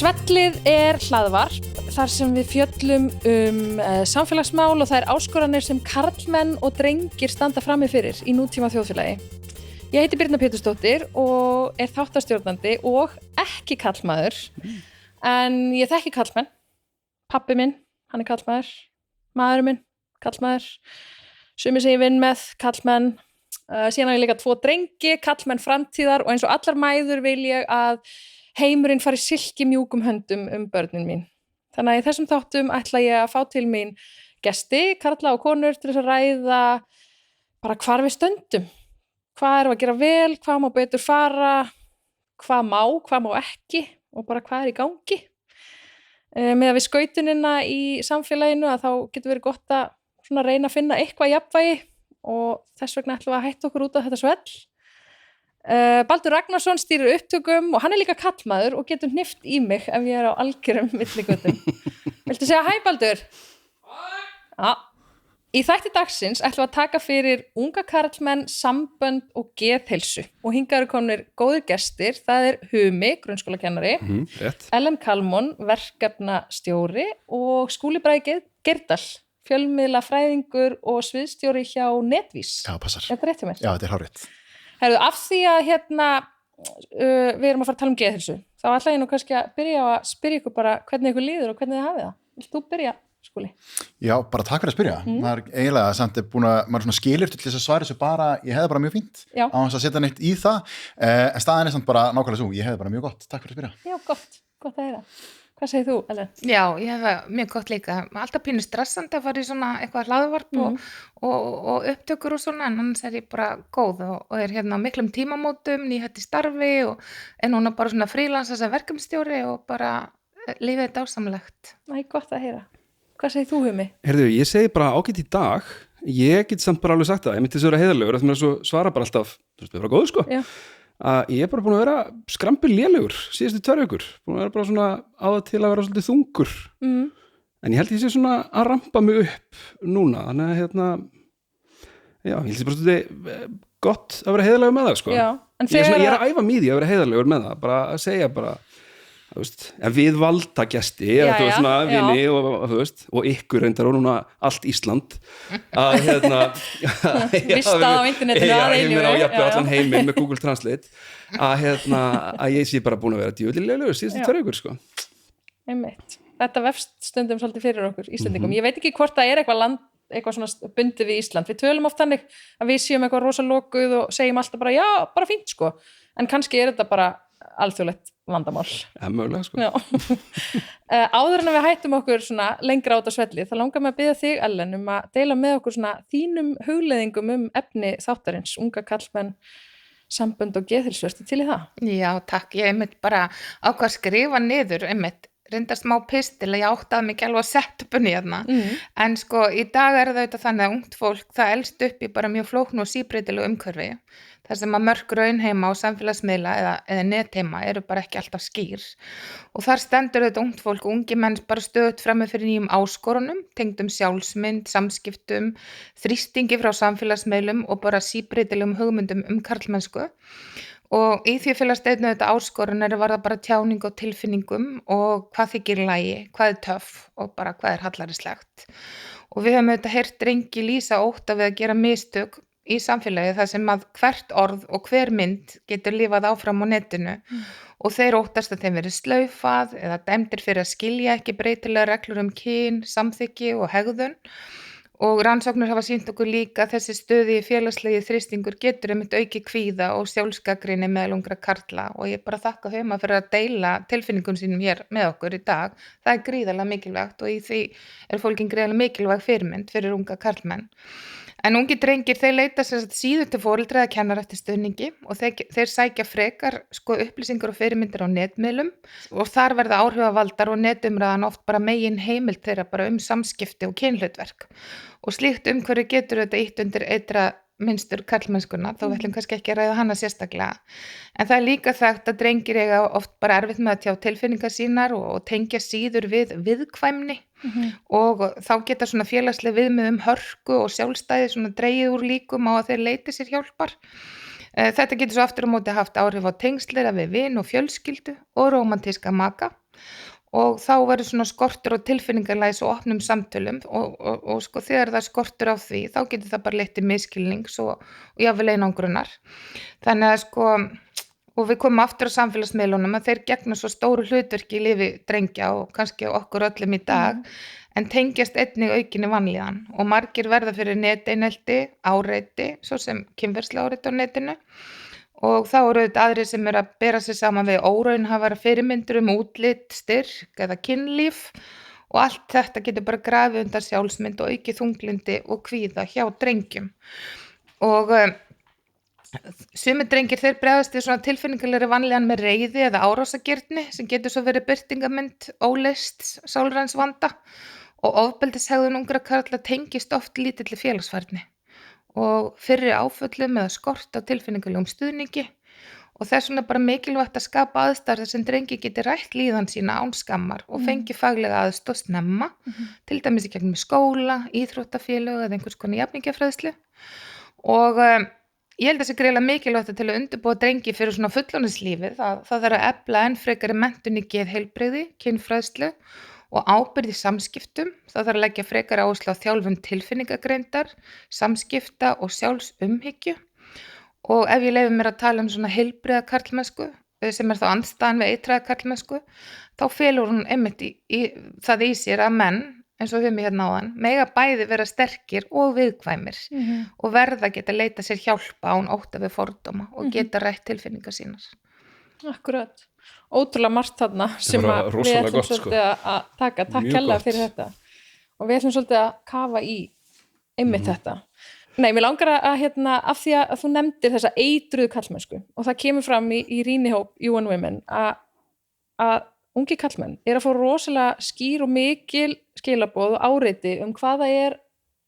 Svellið hlaðvarp þar sem við fjöllum samfélagsmál og þær áskoranir sem karlmenn og drengir standa frammi fyrir í nútíma þjóðfélagi. Ég heiti Birna Pétursdóttir og þáttastjórnandi og ekki karlmaður, en ég þekki karlmenn. Pabbi minn, hann karlmaður, maðurinn minn, karlmaður, sumir sem ég vinn með, karlmenn, síðan ég líka 2 drengi, karlmenn framtíðar og eins og allar mæður vil ég að heimurinn fari silki mjúkum höndum börnin mín. Þannig að í þessum þáttum ætla ég að fá til mín gesti, karla og konur til þess að ræða bara hvar við stöndum. Hvað að gera vel, hvað má betur fara, hvað má ekki og bara hvað í gangi. Með að við skautunina í samfélaginu að þá getur verið gott að svona reyna að finna eitthvað jafnvægi og þess vegna ætlum við að hætta okkur út á þetta svell. Baldur Ragnarsson stýrir upptökum og hann líka karlmaður og getur hnift í mig ef ég á algjörum milligötum. Viltu segja hæ Baldur? Já. Í þætti dagsins ætlum við að taka fyrir unga karlmenn, sambönd og geðheilsu og hingað eru komnir góðir gestir. Það Humi, grunnskólakennari, Ellen Kalmon, verkefnastjóri og Skúli Bragi Geirdal, fjölmiðlafræðingur og sviðsstjóri hjá Netvís. Já, passar. Er þetta rétt hjá mér? Já, þetta hárrétt. Herðu, af því að við erum að fara að tala geðheilsu, þá ætla ég nú kannski að byrja að spyrja ykkur bara hvernig ykkur líður og hvernig þið hafið það. Vilt þú byrja, Skúli? Já, bara takk fyrir að spyrja. Maður eiginlega samt búin að, maður svona skilur til þess að svara þessu bara, ég hefði bara mjög fínt á þess að setja neitt í það, en staðan samt bara nákvæmlega svo, ég hefði bara mjög gott. Takk fyrir að spyrja. Já, gott að heyra. Hvað segir þú, Ellen? Já, ég hef mjög gott líka. Alltaf pínu stressandi að fara í svona eitthvað hlaðvarp og upptökur og svona, en annars ég bara góð og hérna á miklum tímamótum, nýhætt í starfi og núna bara svona frílansa sem verkefnastjóri og bara lífið dásamlegt. Æ, gott að heyra. Hvað segir þú, Humi? Heyrðu, ég segi bara ágætt í dag. Ég get samt bara alveg sagt það. Ég myndi þess að vera heiðarlegur, að mér svo svara bara alltaf, þú veist, við vera góðu, sko. Já. Að ég bara búin að vera skrambil lélegur síðustu 2 vikur, búin að vera bara svona á það til að vera svolítið þungur en ég held ég sé svona að rampa mig upp núna, þannig að já, ég held ég bara svolítið gott að vera heiðarlegur með það, sko. Já, en ég er að æfa mig í að vera heiðarlegur með það, bara að segja bara þú veist, en við valda gesti eða þú veist svona vini og þú veist og ykkur reyndar og núna allt Ísland að vistað á internetinu að eilífu allan heiminn með Google Translate að ég sé bara búin að vera djöflilegur síðustu 2 vikur, sko. Einmitt. Þetta vefst stundum svolítið fyrir okkur Íslendingum. Ég veit ekki hvort það eitthvað land, eitthvað svona bundið við Ísland. Við tölum oft þannig að við séum eitthvað rosalokuð og segjum alltaf bara já, bara fínt, sko. En kannski þetta bara alþjóðlegt vandamál. Ja, mögulega, sko. Áður en við hættum okkur svona lengra á þetta svelli, þá langar mig að biðja þig, Ellen, að deila með okkur svona þínum hugleiðingum efni þáttarins, unga karlmenn, sambönd og geðheilsu. Ertu til í það? Já, takk. Ég einmitt bara ákvað að skrifa niður, reynda smá pistil að ég áttaði mig ekki alveg að setja upp henni hérna. En sko, í dag það auðvitað þannig að ungt fólk, það elst upp í bara mjög flóknu og síbreytilegu umhverfi. Þar sem að mörg raunheima og samfélagsmiðla eða netheima eru bara ekki alltaf skýr. Og þar stendur þetta ungt fólk, ungi menn bara stöðugt frammi fyrir nýjum áskorunum, tengdum sjálfsmynd, samskiptum, þrýstingi frá samfélagsmiðlum og bara síbreytilegum hugmyndum karlmennsku. Og í því félagst einnig þetta áskorun var það bara tjáning og tilfinningum og hvað þykir í lagi, hvað töff og bara hvað hallærislegt. Og við höfum auðvitað heyrt drengi lýsa ótta við að gera mistök í samfélagi þar sem að hvert orð og hver mynd getur lifað áfram á netinu og þeir óttast að þeim verið slaufað eða dæmdir fyrir að skilja ekki breytilega reglur kyn, samþykki og hegðun. Og rannsóknir hafa sýnt okkur líka að þessi stöði í félagslegi þrýstingur getur auki kvíða og sjálfsgagnrýni meðal ungra karla og ég bara þakka Huma fyrir að deila tilfinningum sínum hér með okkur í dag. Það gríðarlega mikilvægt og í því fólkin gríðarlega mikilvæg fyrirmynd fyrir unga karlmenn. En ungi drengir, þeir leita síður til foreldra að kenna eftir stuðningi og þeir sækja frekar upplýsingar og fyrirmyndir á netmiðlum og þar verða áhrifavaldar og netumræðan oft bara megin heimild þeirra bara samskipti og kynhlutverk. Og slíkt umhverfi getur þetta ítt undir eitra minnstur karlmennskuna, þó við ætlum kannski ekki að ræða hana sérstaklega, en það líka þekkt að drengir eiga oft bara erfitt með að tjá tilfinningar sínar og tengja síður við viðkvæmni og þá geta svona félagsleg viðmið hörku og sjálfstæði svona dregið úr líkum á að þeir leiti sér hjálpar. Þetta getur svo aftur á móti haft áhrif á tengslir við vin og fjölskyldu og rómantíska maka og þá verður svona skortur á tilfinningarlæs og opnum samtölum og sko þegar það skortur á því þá getur það bara leitt til misskilnings og jafnvel einangrunar. Þannig að sko, og við komum aftur á samfélagsmiðlunum að þeir gegna svo stóru hlutverki í lífi drengja og kannski okkur öllum í dag en tengjast einnig aukinni vanlíðan og margir verða fyrir neteinelti, áreiti, svo sem kynferðislega áreiti á netinu og þá eru þetta aðrir sem eru að bera sig saman við óraunhæfar fyrirmyndir útlit, styrk eða kynlíf og allt þetta getur bara grafið undan sjálfsmynd og aukið þunglindi og kvíða hjá drengjum. Og sumir drengir þeir bregðast við svona tilfinningalegri vanlíðan með reiði eða árásagirni sem getur svo verið birtingamynd óleysts sálræns vanda og ofbeldishegðun ungra karla tengist oft lítilli félagsfærni og fyrri áföllum eða skort á tilfinningalegum stuðningi og þess vegna bara mikilvægt að skapa aðstæður þar sem drengi geti rætt líðan sína án skammar og fengi faglega aðstoð snemma, til dæmis í gegnum skóla, íþróttafélög eða einhvers konar jafningjafræðslu og ég held að það sé greiðlega mikilvægt til að undirbúa drengi fyrir svona fullorðinslífið það þarf að efla enn frekari menntun í geðheilbrigði, kynfræðslu og ábyrgð í samskiptum, það þarf að leggja frekari áherslu á þjálfun tilfinningagreindar, samskipta og sjálfsumhyggju og ef ég leyfi mér að tala svona heilbrigða karlmennsku sem þá andstæðan við eitraða karlmennsku, þá felur hún einmitt það í sér að menn, eins og við mig hérna áðan, mega bæði vera sterkir og viðkvæmir og verða geta leita sér hjálpa án ótta við fordóma og geta rætt tilfinningar sínar. Akkurat. Ótrúlega margt þarna sem við ætlum svolítið að taka. Takk kærlega fyrir þetta og við ætlum svolítið að kafa í einmitt þetta. Nei, mér langar að af því að þú nefndir þessa eitruðu karlmennsku og það kemur fram í rýnihóp UN Women að ungi karlmenn að fá rosalega skýr og mikil skilaboð og áreiti hvað það er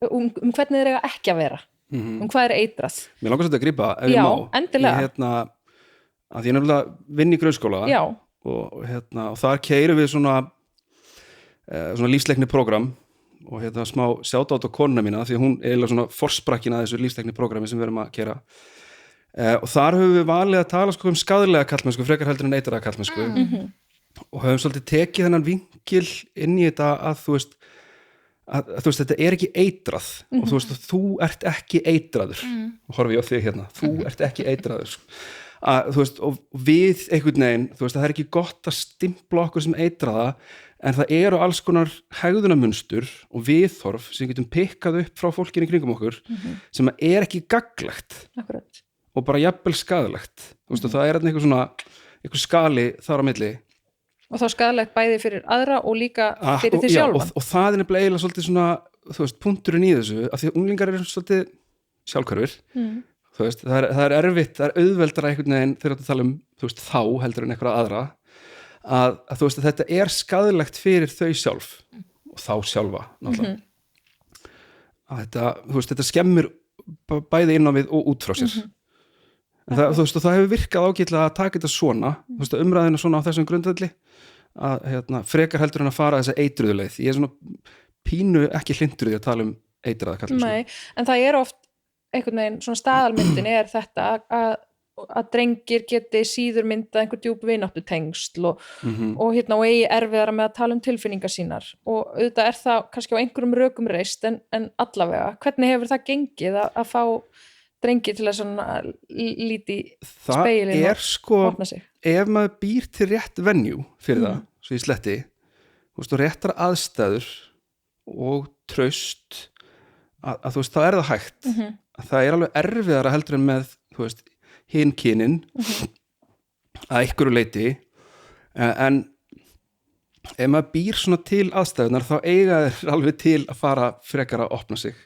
hvernig þeir eiga ekki að vera hvað eitrað. Mér langar svolítið að grípa ef ég má. Já, endilega. Að ég nefnilega vinn í grunnskóla og þar keyrum við svona lífsleikni prógram og smá sjátátt á konuna mína því að hún eiginlega svona forsprakkin að þessu lífsleikni prógrami sem við erum að keyra og þar höfum við valið að tala sko skaðlega karlmennsku frekar heldur en eitraða karlmennsku og höfum svolítið tekið þennan vinkil inn í þetta að þú veist þetta er ekki eitrað og þú ert ekki eitraður og horfi ég á þig hérna, þú ert ekki eitraður og við einhvern veginn, það er ekki gott að stimpla okkur sem eitraða en það eru alls konar hegðunarmunstur og viðhorf sem getum pikkað upp frá fólkinu kringum okkur sem er ekki gagnlegt og bara jafnvel skaðlegt það er einhver skali þar á milli og þá skaðlegt bæði fyrir aðra og líka fyrir því sjálfan og það er nefnilega eiginlega svolítið svona punkturinn í þessu af því að unglingar eru svolítið sjálfhverfir það er erfitt, það er auðveldara einhvern veginn þegar þú tala þá heldur en einhverja aðra að þetta er skaðlegt fyrir þau sjálf og þá sjálfa náttúrulega að þetta skemmir bæði inn á við og út frá sér en það hefur virkað ágætlega að taka þetta svona umræðina svona á þessum grundvelli að frekar heldur en að fara þessa eitruðu leið ég er svona pínu ekki hlindur í að tala eitraða karlmennsku. Nei, en það er oft einhvern veginn, svona staðalmyndin er þetta að drengir geti síður mynda einhver djúp vináttu tengsl og eigi erfiðara með að tala tilfinningar sínar og auðvitað er það kannski á einhverjum rökum reist en allavega, hvernig hefur það gengið að fá drengir til að svona líti speilin og opna sig? Ef maður býr til rétt venju fyrir það, svo í sletti réttar aðstæður og traust að þá er það hægt það er alveg erfiðara heldur en með hinn kynin að einhverju leyti en ef maður býr svona til aðstæðunar þá eiga þeir alveg til að fara frekar að opna sig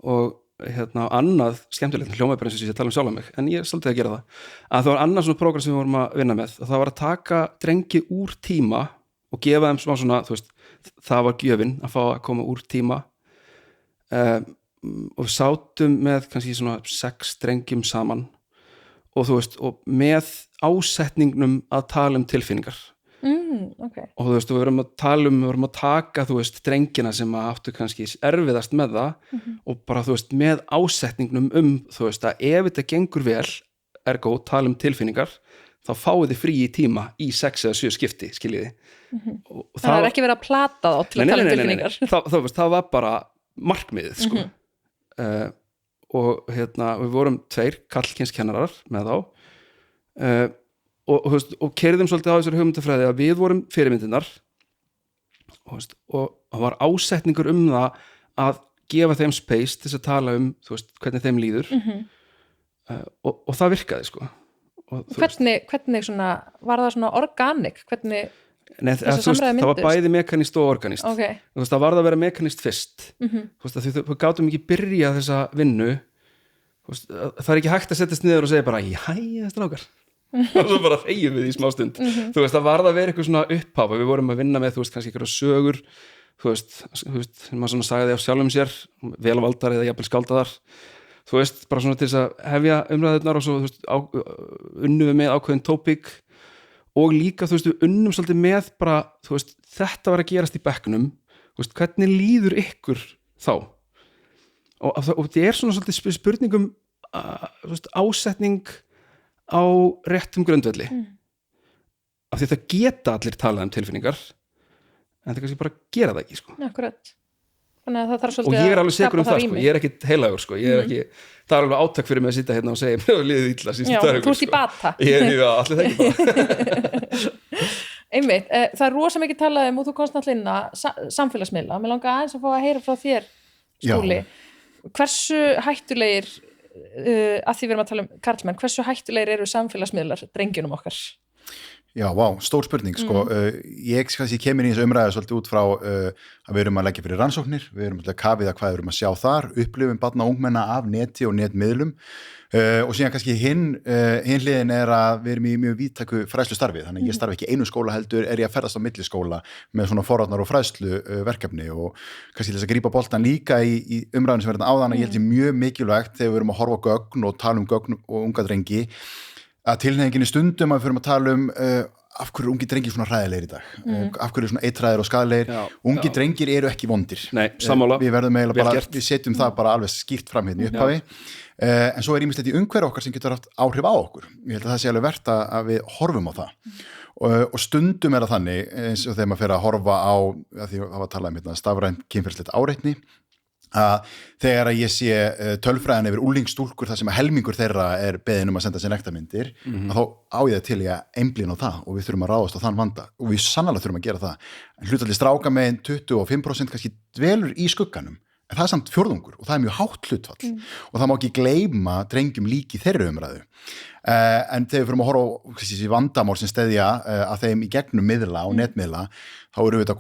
og annað skemmtilegt hljómaði bara eins og ég tala sjálf mig en ég er svolítið að gera það að það var annað svona prógram sem við vorum að vinna með það var að taka drengi úr tíma og gefa þeim svona það var gjöfin að fá að koma úr tíma og við sátum með kannski svona 6 drengjum saman og þú veist, og með ásetningnum að tala tilfinningar okay. og þú veist, við vorum að taka þú veist, drengina sem áttu kannski erfiðast með það og bara þú veist, með ásetningnum þú veist, að ef þetta gengur vel ergo tala tilfinningar þá fáið þið frí í tíma í 6 eða 7 skipti, skiljiði og það ekki verið að plata þá til að tala tilfinningar það var bara markmiðið sko. Og við vorum 2 karlkynskennarar með þá og keyrðum svolítið á þessari hugmyndafræði að við vorum fyrirmyndirnar og það var ásetningur það að gefa þeim space til að tala þú veist, hvernig þeim líður og það virkaði sko. Og hvernig svona, var það svona organic, hvernig Nei, það var bæði mekanist og organist okay. Það var það að vera mekanist fyrst þú gátum ekki byrja þessa vinnu það ekki hægt að setjast niður og segja bara jæja strákar og svo bara þegjum við í smástund þú veist, það var það að vera eitthvað svona upphaf við vorum að vinna með, þú veist, kannski eitthvað sögur þú veist, maður svona sagði af sjálfum sér velvaldar eða jafnvel skáldaðar þú veist, bara svona til þess að hefja umræðurnar og svo, þú veist, unnum við með ákveðin tópík og líka, þú veist, við unnum svolítið með bara, þú veist, þetta var að gerast í bekknum, þú veist, hvernig líður ykkur þá og þetta svona svolítið spurningum þú veist, ásetning á réttum grundvelli af því það geta allir talað tilfinningar en það kannski bara gera það ekki, sko Akkurat Þannig að það þarf svolítið og ég alveg segur það, sko, ég ekki heilagur, sko ég ekki, það alveg átak fyrir mig að sitja hérna og segja mér liðið illa Já, þú ert í bata allir það ekki bara Einmitt, það rosa mikið talað og þú komst náttúrulega inn að samfélagsmiðla mér langar aðeins að fá að heyra frá þér Skúli, hversu hættulegir að því við erum að tala karlmenn, hversu hættulegir eru samfélagsmiðlar drengjunum okkar? Já, stór spurning, sko. Ég kemur í þessu umræðu svolítið út frá að við erum að leggja fyrir rannsóknir, við erum að kafið að hvað við erum að sjá þar, upplifum barna og ungmenna af neti og netmiðlum og síðan kannski hinn hliðin að við erum í mjög víðtæku fræðslu starfi, þannig að ég starfi ekki einu skóla heldur ég að ferðast á milli skóla með svona forvarnar og fræðslu verkefni og kannski þess að grípa boltan líka í umræðinu sem verður áðan að ég held ég mjög mikilvægt þegar við erum að horfa á gögn og tala gögn og unga drengi að tilhneigingin í stundum að við fyrir að tala af hverju ungi drengir svona hræðilegir í dag af hverju svona eitræðir og skaðlegir ungi drengir eru ekki vondir við verðum eiginlega bara, við setjum það bara alveg skýrt fram hérna í upphafi en svo ýmislegt í umhverfi okkar sem getur haft áhrif á okkur ég held að það sé alveg verðt að við horfum á það og stundum það þannig eins og þegar maður fer að horfa á því það var að tala hérna stafrænt kynferðislegt áreitni að þegar að ég sé tölfræðan yfir úlingsstúlkur þar sem að helmingur þeirra beðin að senda sér nektarmyndir að þá á ég það til ég að einblína á það og við þurfum að ráðast á þann vanda og við sannarlega þurfum að gera það en hlutalli stráka með 25% kannski dvelur í skugganum en það samt fjórðungur og það mjög hátt hlutfall og það má ekki gleyma drengjum líki þeirra umræðu en þegar við fyrir að horfa á þessi vandamál sem steðja að þeim í gegnum miðla og netmiðla þá eru við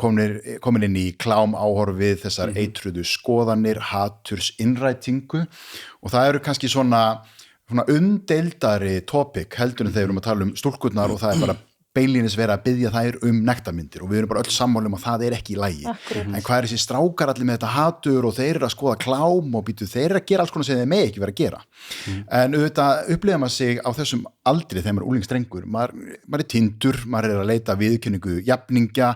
komin inn í klám áhorfið þessar eitruðu skoðanir haturs innrætingu og það eru kannski svona umdeildari topic heldur en þegar við erum að tala stúlkurnar og það bara beinlínis vera að biðja þær nektarmyndir og við erum bara öll sammála að það ekki í lagi en hvað þessi strákar allir með þetta hatur og þeir eru að skoða klám og þeir eru að gera alls konar sem þeir megi ekki vera að gera en auðvitað upplifa maður sig á þessum aldri þegar maður er úlingsdrengur maður er tindur, maður er að leita viðurkenningu jafningja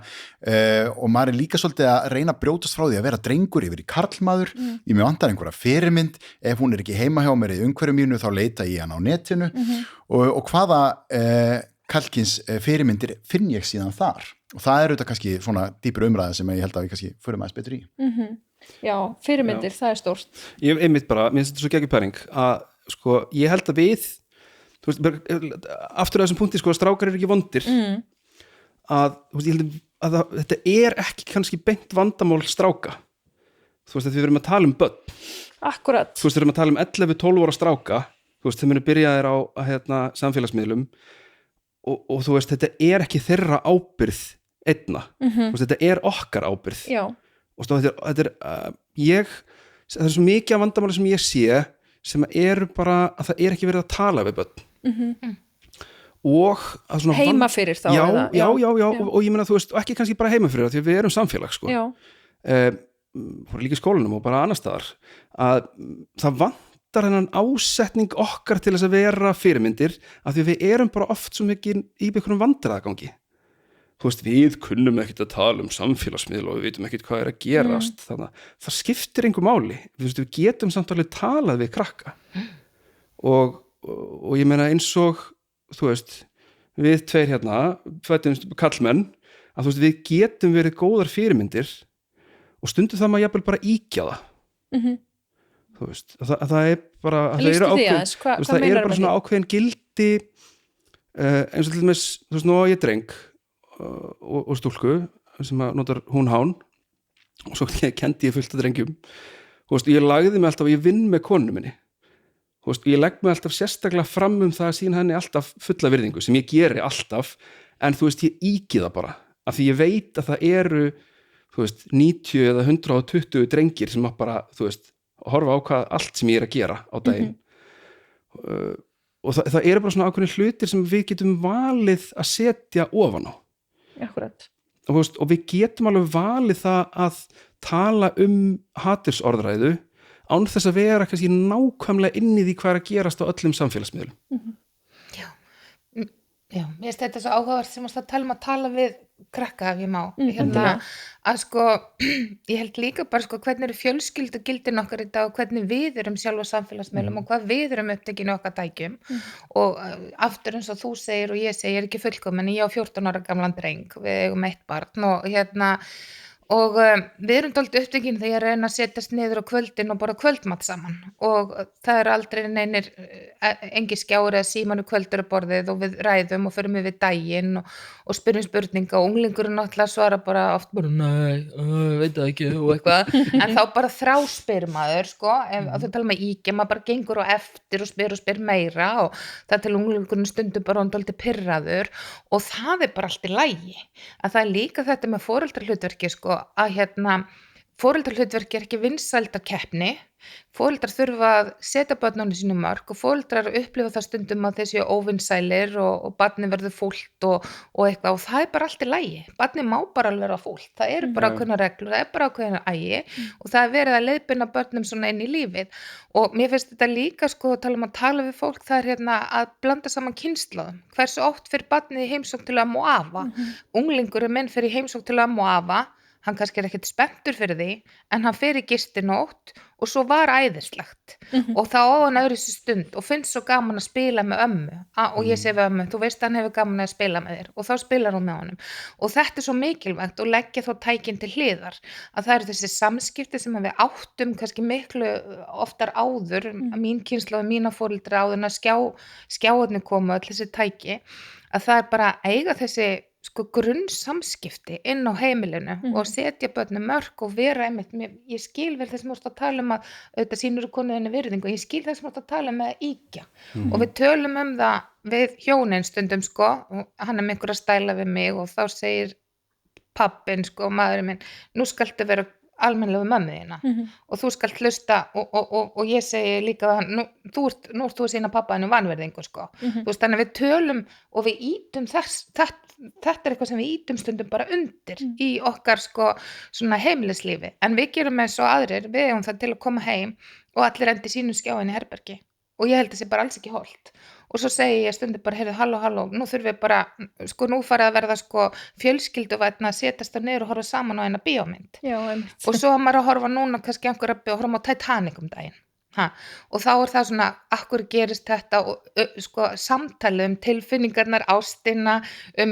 og maður er líka svolítið að reyna að brjótast frá því að vera drengur yfir í karlmaður ég með vantar einhverja fyrirmynd ef hún er ekki heima hjá mér í umhverju mínu þá leita ég hana á netinu og hvaða karlkyns fyrirmyndir finn ég síðan þar og það auðvitað kannski svona dýpur umræða sem ég held að við kannski förum aðeins betur í Já, fyrirmyndir, það stórt Ég einmitt bara, mér finnst þetta svo geggjum pæling að sko, ég held að við þú veist, aftur að þessum punkti sko, strákar eru ekki vondir að, þú veist, ég held að þetta er ekki kannski beint vandamál stráka þú veist, að við verum að tala börn Akkurat Þú veist, við verum að tala 11-12 ára stráka þú veist, þeir munu byrjaðir á samfélagsmiðlum og þú veist, þetta er ekki þeirra ábyrgð einna, þú veist, þetta er okkar ábyrgð Já. og þetta er það er svo mikið af vandamáli sem ég sé sem eru bara að það er ekki verið að tala við börn og að svona heima fyrir þá já. Og ég meina, þú veist, og ekki kannski bara heima fyrir það því við erum samfélag, sko fór líka í skólanum og bara annar staðar að það vantar hennan ásetning okkar til þess að vera fyrirmyndir af því við erum bara oft svo mikið í einhverjum vandræðagangi. Þú veist, við kunnum ekkert að tala samfélagsmiðla og við veitum ekkert hvað að gerast þannig að það skiptir engu máli við getum samt alveg talað við krakka og ég meina eins og þú veist, við tveir hérna fættumst kallmenn að þú veist, við getum verið góðar fyrirmyndir og stundum það maður jafnvel bara íkja það þú veist, það er bara það eru bara svona ákveðin gildi eins og til dæmis, þú veist, nú á ég dreng og stúlku sem að notar hún hán og svo kendi ég fullt af drengjum þú veist, ég lagði mig alltaf og ég vinn með konu minni þú veist, ég legg mig alltaf sérstaklega fram það að sína henni alltaf fulla virðingu sem ég geri alltaf en þú veist, ég íki það bara af því ég veit að það eru þú veist, 90 eða 120 drengir sem að bara, þú veist, horfa á hvað allt sem ég að gera á daginn og það eru bara svona ákveðnir hlutir sem við getum valið að setja ofan á. Akkurat. Og við getum alveg valið það að tala hatursorðræðu án þess að vera kannski nákvæmlega inn í því hvað að gerast á öllum samfélagsmiðlum. Já, mér finnst þetta svo áhugavert sem að tala við krakka ef ég má. Að sko, ég held líka bara sko hvernig eru fjölskyldugildin okkar í dag og hvernig við erum sjálf á samfélagsmiðlum og hvað við erum upptekinu okkar tækjum og aftur eins og þú segir og ég segir, ég er ekki fullkomin, ég á 14 ára gamlan dreng, við eigum 1 barn og við erum dálítið upptekin þegar ég reyna að setjast niður á kvöldin og borða kvöldmat saman og það er aldrei engin skjáur eða símanu kvöldur á borðið og við ræðum og förum við daginn og spyrjum spurninga og unglingurinn náttúrulega svara bara oft bara nei, veit það ekki og eitthvað en þá bara þráspyr maður sko, ef þú tala með íkja maður bara gengur á eftir og spyr meira og það til unglingurinn stundum bara dálítið pirraður og það er bara allt í lagi að það er líka þetta með foreldrahlutverki sko að foreldrahlutverki er ekki vinsældakeppni foreldrar þurfa að setja börnunum sínum mörk og foreldrar upplifa það stundum að þeir séu óvinsælir og barnið verður fúlt og eitthvað og það er bara allt í lagi barnið má bara alveg vera fúlt, það eru bara ákveðnar reglur, það er bara ákveðnar ægi og það er verið að leiðbeina börnum svona inn í lífið og mér finnst þetta líka sko að tala við fólk það er að blanda saman kynslóðum hversu oft fyrir barnið í heimsókn til ömmu og afa unglingurinn minn fyrir í heimsókn til ömmu og afa hann kannski er ekkert spenntur fyrir því en hann fer í gistinótt og svo var æðislegt og þá á hann öðru sér stund og finnst svo gaman að spila með ömmu og ég segi við ömmu, þú veist hann hefur gaman að spila með þér og þá spilar hún með honum og þetta er svo mikilvægt og leggja þá tækin til hliðar að það eru þessi samskipti sem við áttum kannski miklu oftar áður mín kynslóð, mína foreldra áður að skjáðni koma öll þessi tæki að það er bara að eiga þessi sko grunnsamskipti inn á heimilinu og setja börnum mörk og vera einmitt, ég skil vel þess að tala að auðvitað sýnur konuðinni virðingu og ég skil þess að tala með að íkja og við tölum það við hjónin stundum sko og hann með einhverja stæla við mig og þá segir pappin sko, maðurinn minn, nú skaltu vera almennilegu mömmu þína og þú skalt hlusta og ég segi líka nú ert þú að sína pappaðinu vanverðingu sko þú veist þannig við tölum og við ítum þetta er eitthvað sem við ítum stundum bara undir í okkar sko svona heimilislífi en við gerum eins og aðrir við eigum það til að koma heim og allir endi sínum skjáin í herbergi og ég held þessi bara alls ekki hollt og svo segi ég stundum bara heyrðu halló, nú þurfum við bara sko nú farið að verða sko fjölskylduvætna að setjast það niður og horfa saman á eina bíómynd og svo maður að horfa núna kannski einhverja og horfa á Titanic daginn og þá er það svona akkur gerist þetta og sko samtali tilfinningarnar, ástina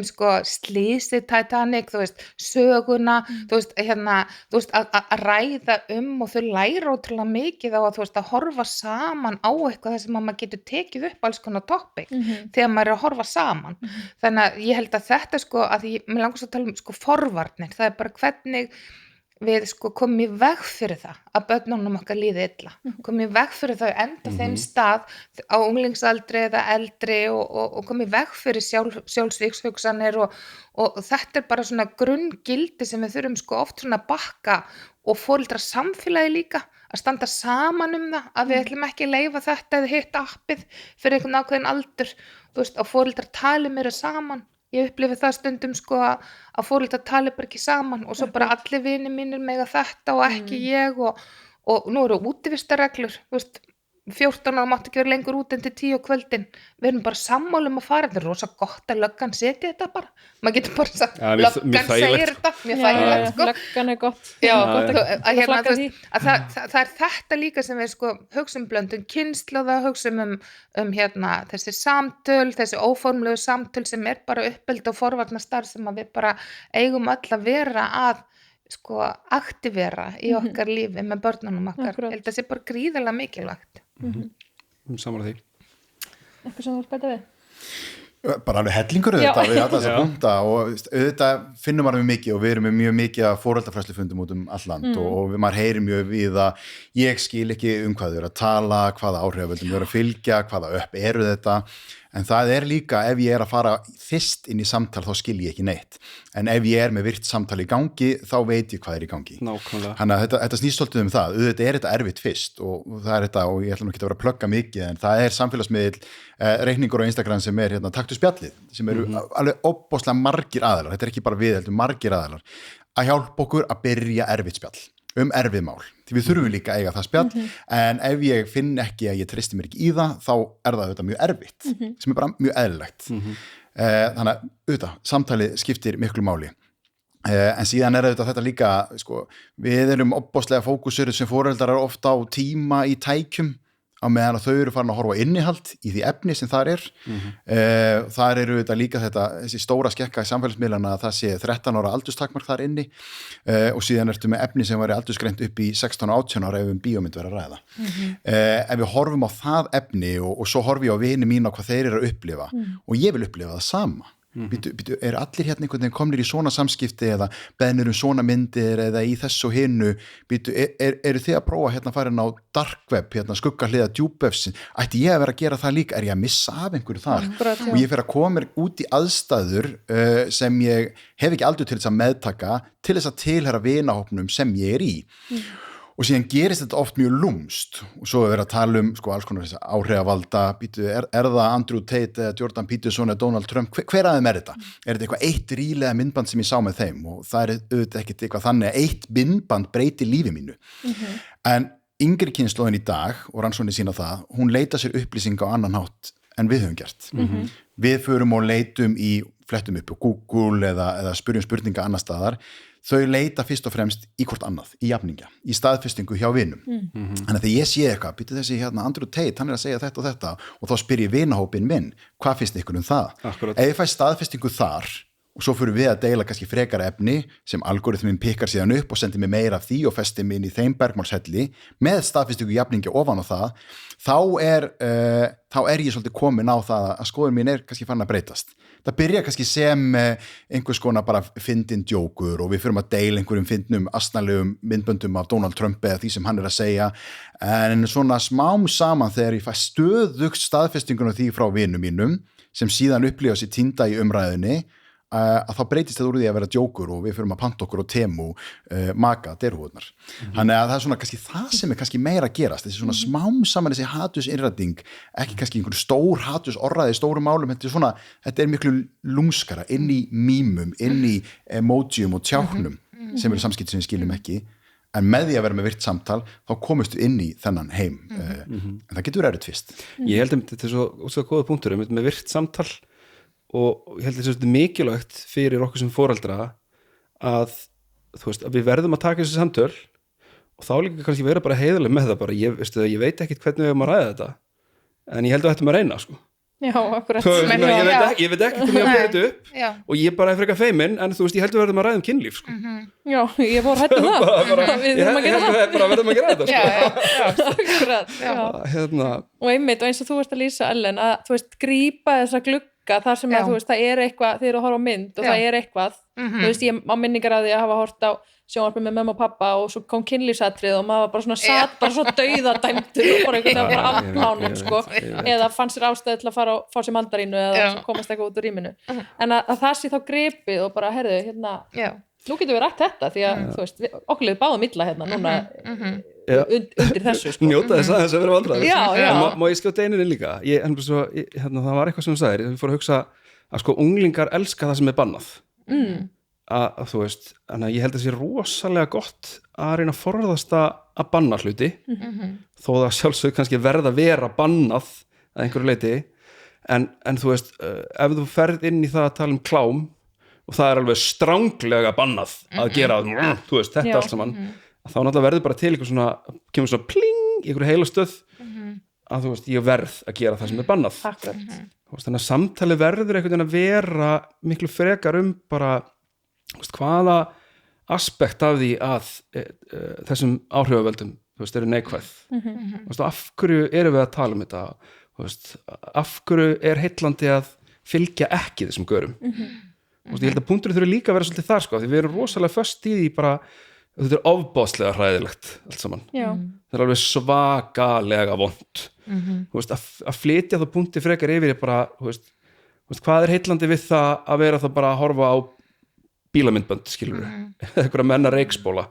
sko slísið Titanic þú veist, söguna þú veist að ræða og þau læra ótrúlega mikið á að þú veist að horfa saman á eitthvað þar sem maður getur tekið upp alls konar topic þegar maður er að horfa saman þannig að ég held að þetta sko að mér langast að tala sko forvarnir, það er bara hvernig við sko komum í veg fyrir það að börnunum okkar líði illa komum í veg fyrir það að enda þeim stað á unglingsaldri eða eldri og komum í veg fyrir sjálfsvíkshugsanir og þetta er bara svona grunngildi sem við þurfum sko oft svona bakka og foreldra samfélagi líka að standa saman það að við ætlum ekki að leyfa þetta eða hitt appið fyrir einhvern ákveðin aldur þú veist að foreldrar tali meira saman ég upplifi það stundum sko að foreldrar tali bara ekki saman og svo bara allir vinir mínir mega þetta og ekki ég og nú eru útivistarreglur, þú veist 14 ára máttu ekki vera lengur út en til 10 á kvöldin, við erum bara sammála að fara, þetta rosa gott að löggan setja þetta bara, maður getur bara sagt löggan segir þetta, mér þægilegt sko löggan gott það þetta líka sem við sko hugsum blöndum kynslóða, hugsum þessi samtöl, þessi óformlegu samtöl sem bara uppeldi og forvarnastarf sem að við bara eigum öll að vera að sko aktivera í okkar lífi með börnunum okkar, held að það sé bara gríðarlega mikilvægt Sammála því eitthvað sem þú spæta við? Bara alveg hellingur auðvitað við alla þessa punkta og auðvitað finnum maður mikið og við erum með mjög mikið að foreldrafræðslufundum út all land og maður heyrir mjög við að ég skil ekki hvað þau eru að tala, hvaða áhrifavöldum þau eru að fylgja, hvaða eru þetta en það líka ef ég að fara fyrst inn í samtal þá skil ég ekki neitt en ef ég með virt samtal í gangi þá veit ég hvað í gangi Nákvæmlega. Þannig að þetta snýst svolítið það auðvitað þetta erfitt fyrst og það þetta og ég ætla nú ekki að vera að plugga mikið en það samfélagsmiðl reikningur á Instagram sem taktu spjallið sem eru alveg óbóðslega margir aðilar þetta ekki bara við heldur margir aðilar að hjálpa okkur að byrja erfitt spjall erfið mál, því við þurfum líka að eiga það spjall en ef ég finn ekki að ég treysti mér ekki í það, þá það auðvitað mjög erfitt, sem bara mjög eðlilegt þannig að auðvitað, samtalið skiptir miklu máli en síðan auðvitað þetta líka sko, við erum opbáslega fókusurir sem foreldrar ofta á tíma í tækjum á meðan að þau eru farin að horfa innihald í því efni sem þar þar eru þetta líka þessi stóra skekka í samfélagsmiðlana að það sé 13 ára aldurstakmark þar inni og síðan ertu með efni sem væri aldursgreint upp í 16 og 18 ára ef bíómynd verið að ræða ef við horfum á það efni og svo horfum ég á vini mín á hvað þeir eru að upplifa og ég vil upplifa það sama eru allir hérna einhvern veginn komnir í svona samskipti eða beðnir svona myndir eða í þessu og hinnu eru þið að prófa hérna að fara inn á dark web, hérna skuggahliða djúpwebs ætti ég að vera að gera það líka, ég að missa af einhverju þar og ég fer að koma mér út í aðstæður sem ég hef ekki aldur til þess að meðtaka til þess að tilheyra vinahópnum sem ég í og síðan gerist þetta oft mjög lúmst og svo er verið að tala sko alls konar áhrifavalda, það Andrew Tate eða Jordan Peterson eða Donald Trump hver aðeim þetta? Þetta eitthvað eitt rílega myndband sem ég sá með þeim og það auðvitað ekkert eitthvað þannig að eitt myndband breyti lífi mínu en yngri kynslóðin í dag og rannsóknir sína það, hún leita sér upplýsinga á annan hátt en við höfum gert við förum og leitum flettum upp á Google eða spyrjum spurninga annar staðar þau leita fyrst og fremst í hvort annað, í jafningja, í staðfestingu hjá vinum. Þannig að þegar ég sé eitthvað, býtu þessi Andrew Tate, hann að segja þetta og þá spyr ég vinahópinn minn, hvað finnst ykkur það? Akkurat. Ef ég fæ staðfestingu þar og svo fyrir við að deila kannski frekara efni sem algoritminn pikkar síðan upp og sendir mig meira af því og festir mig inn í þeim bergmálshelli með staðfestingu jafningja ofan á það, þá ég svolítið komin á það að skoðun mín kannski farin að breytast. Það byrja kannski sem einhvers konar bara fyndin djókur og við fyrum að deila einhverjum fyndnum asnalegum myndböndum af Donald Trump eða því sem hann að segja en svona smám saman þegar ég fæ stöðugt staðfestingun af því frá vinum mínum sem síðan upplifa sér týnda í umræðunni að þá breytist þetta úr því að vera djókur og við fyrum að panta okkur og temu maka derhúðnar. Þannig að það svona kannski það sem kannski meira að gerast, þessi svona smám saman þessi hatusinnræting, ekki kannski einhverju stór hatusorraði, stórum málum, þetta miklu lúmskara inn í mýmum, inn í emojium og tjáknum sem eru samskipti sem við skiljum ekki, en með því að vera með virt samtal, þá komustu inn í þennan heim. En það getur verið tvist. Ég held að þetta svo góða punktur, með virt samtal og ég held að þetta er mikilvægt fyrir okkur sem foreldra að, að við verðum að taka þessi samtöl og þá líka kannski vera bara heiðarleg með það bara, ég veit ekkit hvernig við erum að ræða þetta en ég held að þetta með að reyna sko. Já, akkurat. Ég veit ekki hvernig ég að byrja þetta upp og ég bara er frekar feimin en ég held að við verðum að ræða kynlíf sko. Já, ég fór hættu það við verðum að gera það bara verðum að gera þetta sko. Akkurat og einmitt og eins og þú varst að lýsa Ellen að grípa þessa glugga þar sem að það er eitthvað, þið eru að horfa á mynd og það er eitthvað, ég á minningar að því að hafa hort á sjónvarpið með mömmu og pappa og svo kom kynlífsatrið og maður bara svona satt bara svo dauðadæmdur og bara einhvern veginn bara afplánum sko, eða fann sér ástæði til að fara og fá sér mandarínu eða komast eitthvað út úr rýminu en að það sé þá gripið og bara herðu, nú getum við rætt þetta því að okkur leið báðum illa núna undir þessu sko. Njóta þess að vera vandræður Já. Má ég skjóta eininu líka það var eitthvað sem þú sagðir, ég fór að hugsa að sko unglingar elska það sem bannað að þú veist, þannig að ég held að það sé rosalega gott að reyna að forðast að banna hluti þó það sjálfsög kannski verða að vera bannað að einhverju leiti en þú veist, ef þú ferð inn í það að tala klám og það er alveg stránglega bannað að gera þú veist, þetta allt saman þá náttúrulega verður bara til eitthvað svona kemur svona pling í einhverju heilastöð að þú veist, ég verð að gera það sem bannað þannig að samtali verður einhvern veginn að vera miklu frekar bara veist, hvaða aspekt af því að þessum áhrifavöldum þú veist, eru neikvæð veist, af hverju erum við að tala um þetta veist, af hverju er heillandi að fylgja ekki þessum görum veist, ég held að punkturinn þurfi líka að vera svolítið þar sko, því við erum rosalega föst í því bara þetta er ofbáslega hræðilegt allt saman það er alveg svakalega vont veist, að flytja það punkti frekar yfir bara veist, hvað er heillandi við það að vera það bara að horfa á bílamyndbönd skilur við eitthvað menna reikspóla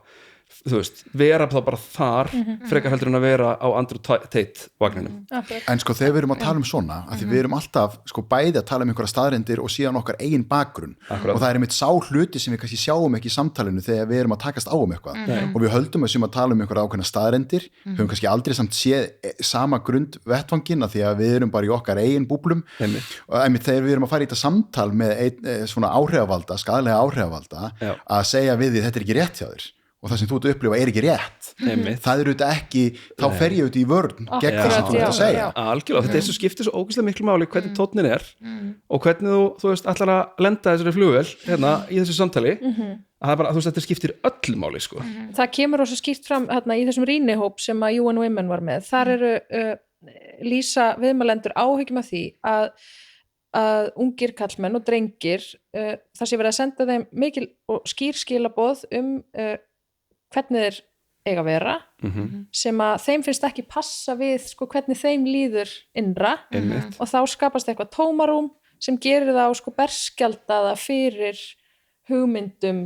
þú veist, vera þá bara þar frekar heldur en að vera á Andrew Tate vagninum. En sko þegar við erum að tala um svona, að því við erum alltaf sko bæði að tala um einhverja staðreyndir og síðan okkar eigin bakgrunn og það er einmitt sá hluti sem við kannski sjáum ekki í samtalinu þegar við erum að takast á um eitthvað og við höldum að tala um einhverja ákveðna staðreyndir höfum kannski aldrei samt séð sama grund vettvanginn að því að við erum bara í okkar eigin búblum og einmitt þegar við erum að fara í þetta samtal með svona áhrifavalda, skaðlega áhrifavalda að segja við því þetta er ekki rétt hjá þér og það sem þú ert að upplifa er ekki rétt það eru þetta ekki, þá fer ég auðvitað í vörn gegn það sem þú ert að segja algjörlega, þetta er svo skiptir svo ógeðslega miklu máli hvernig tónnin er og hvernig þú veist, ætlar að lenda þessari flugvél hérna í þessu samtali að það er bara, þú veist, þetta skiptir öllu máli sko. Það kemur også skýrt fram hérna í þessum rýnihóp sem að UN Women var með, þar eru lýsa viðmælendur áhyggjum af því að ungir kallmenn og drengir það sé verið að senda þeim mikil og skýr skilaboð hvernig þeir eiga að vera sem að þeim finnst ekki passa við sko, hvernig þeim líður innra og þá skapast eitthvað tómarúm sem gerir það sko, berskjaldaða fyrir hugmyndum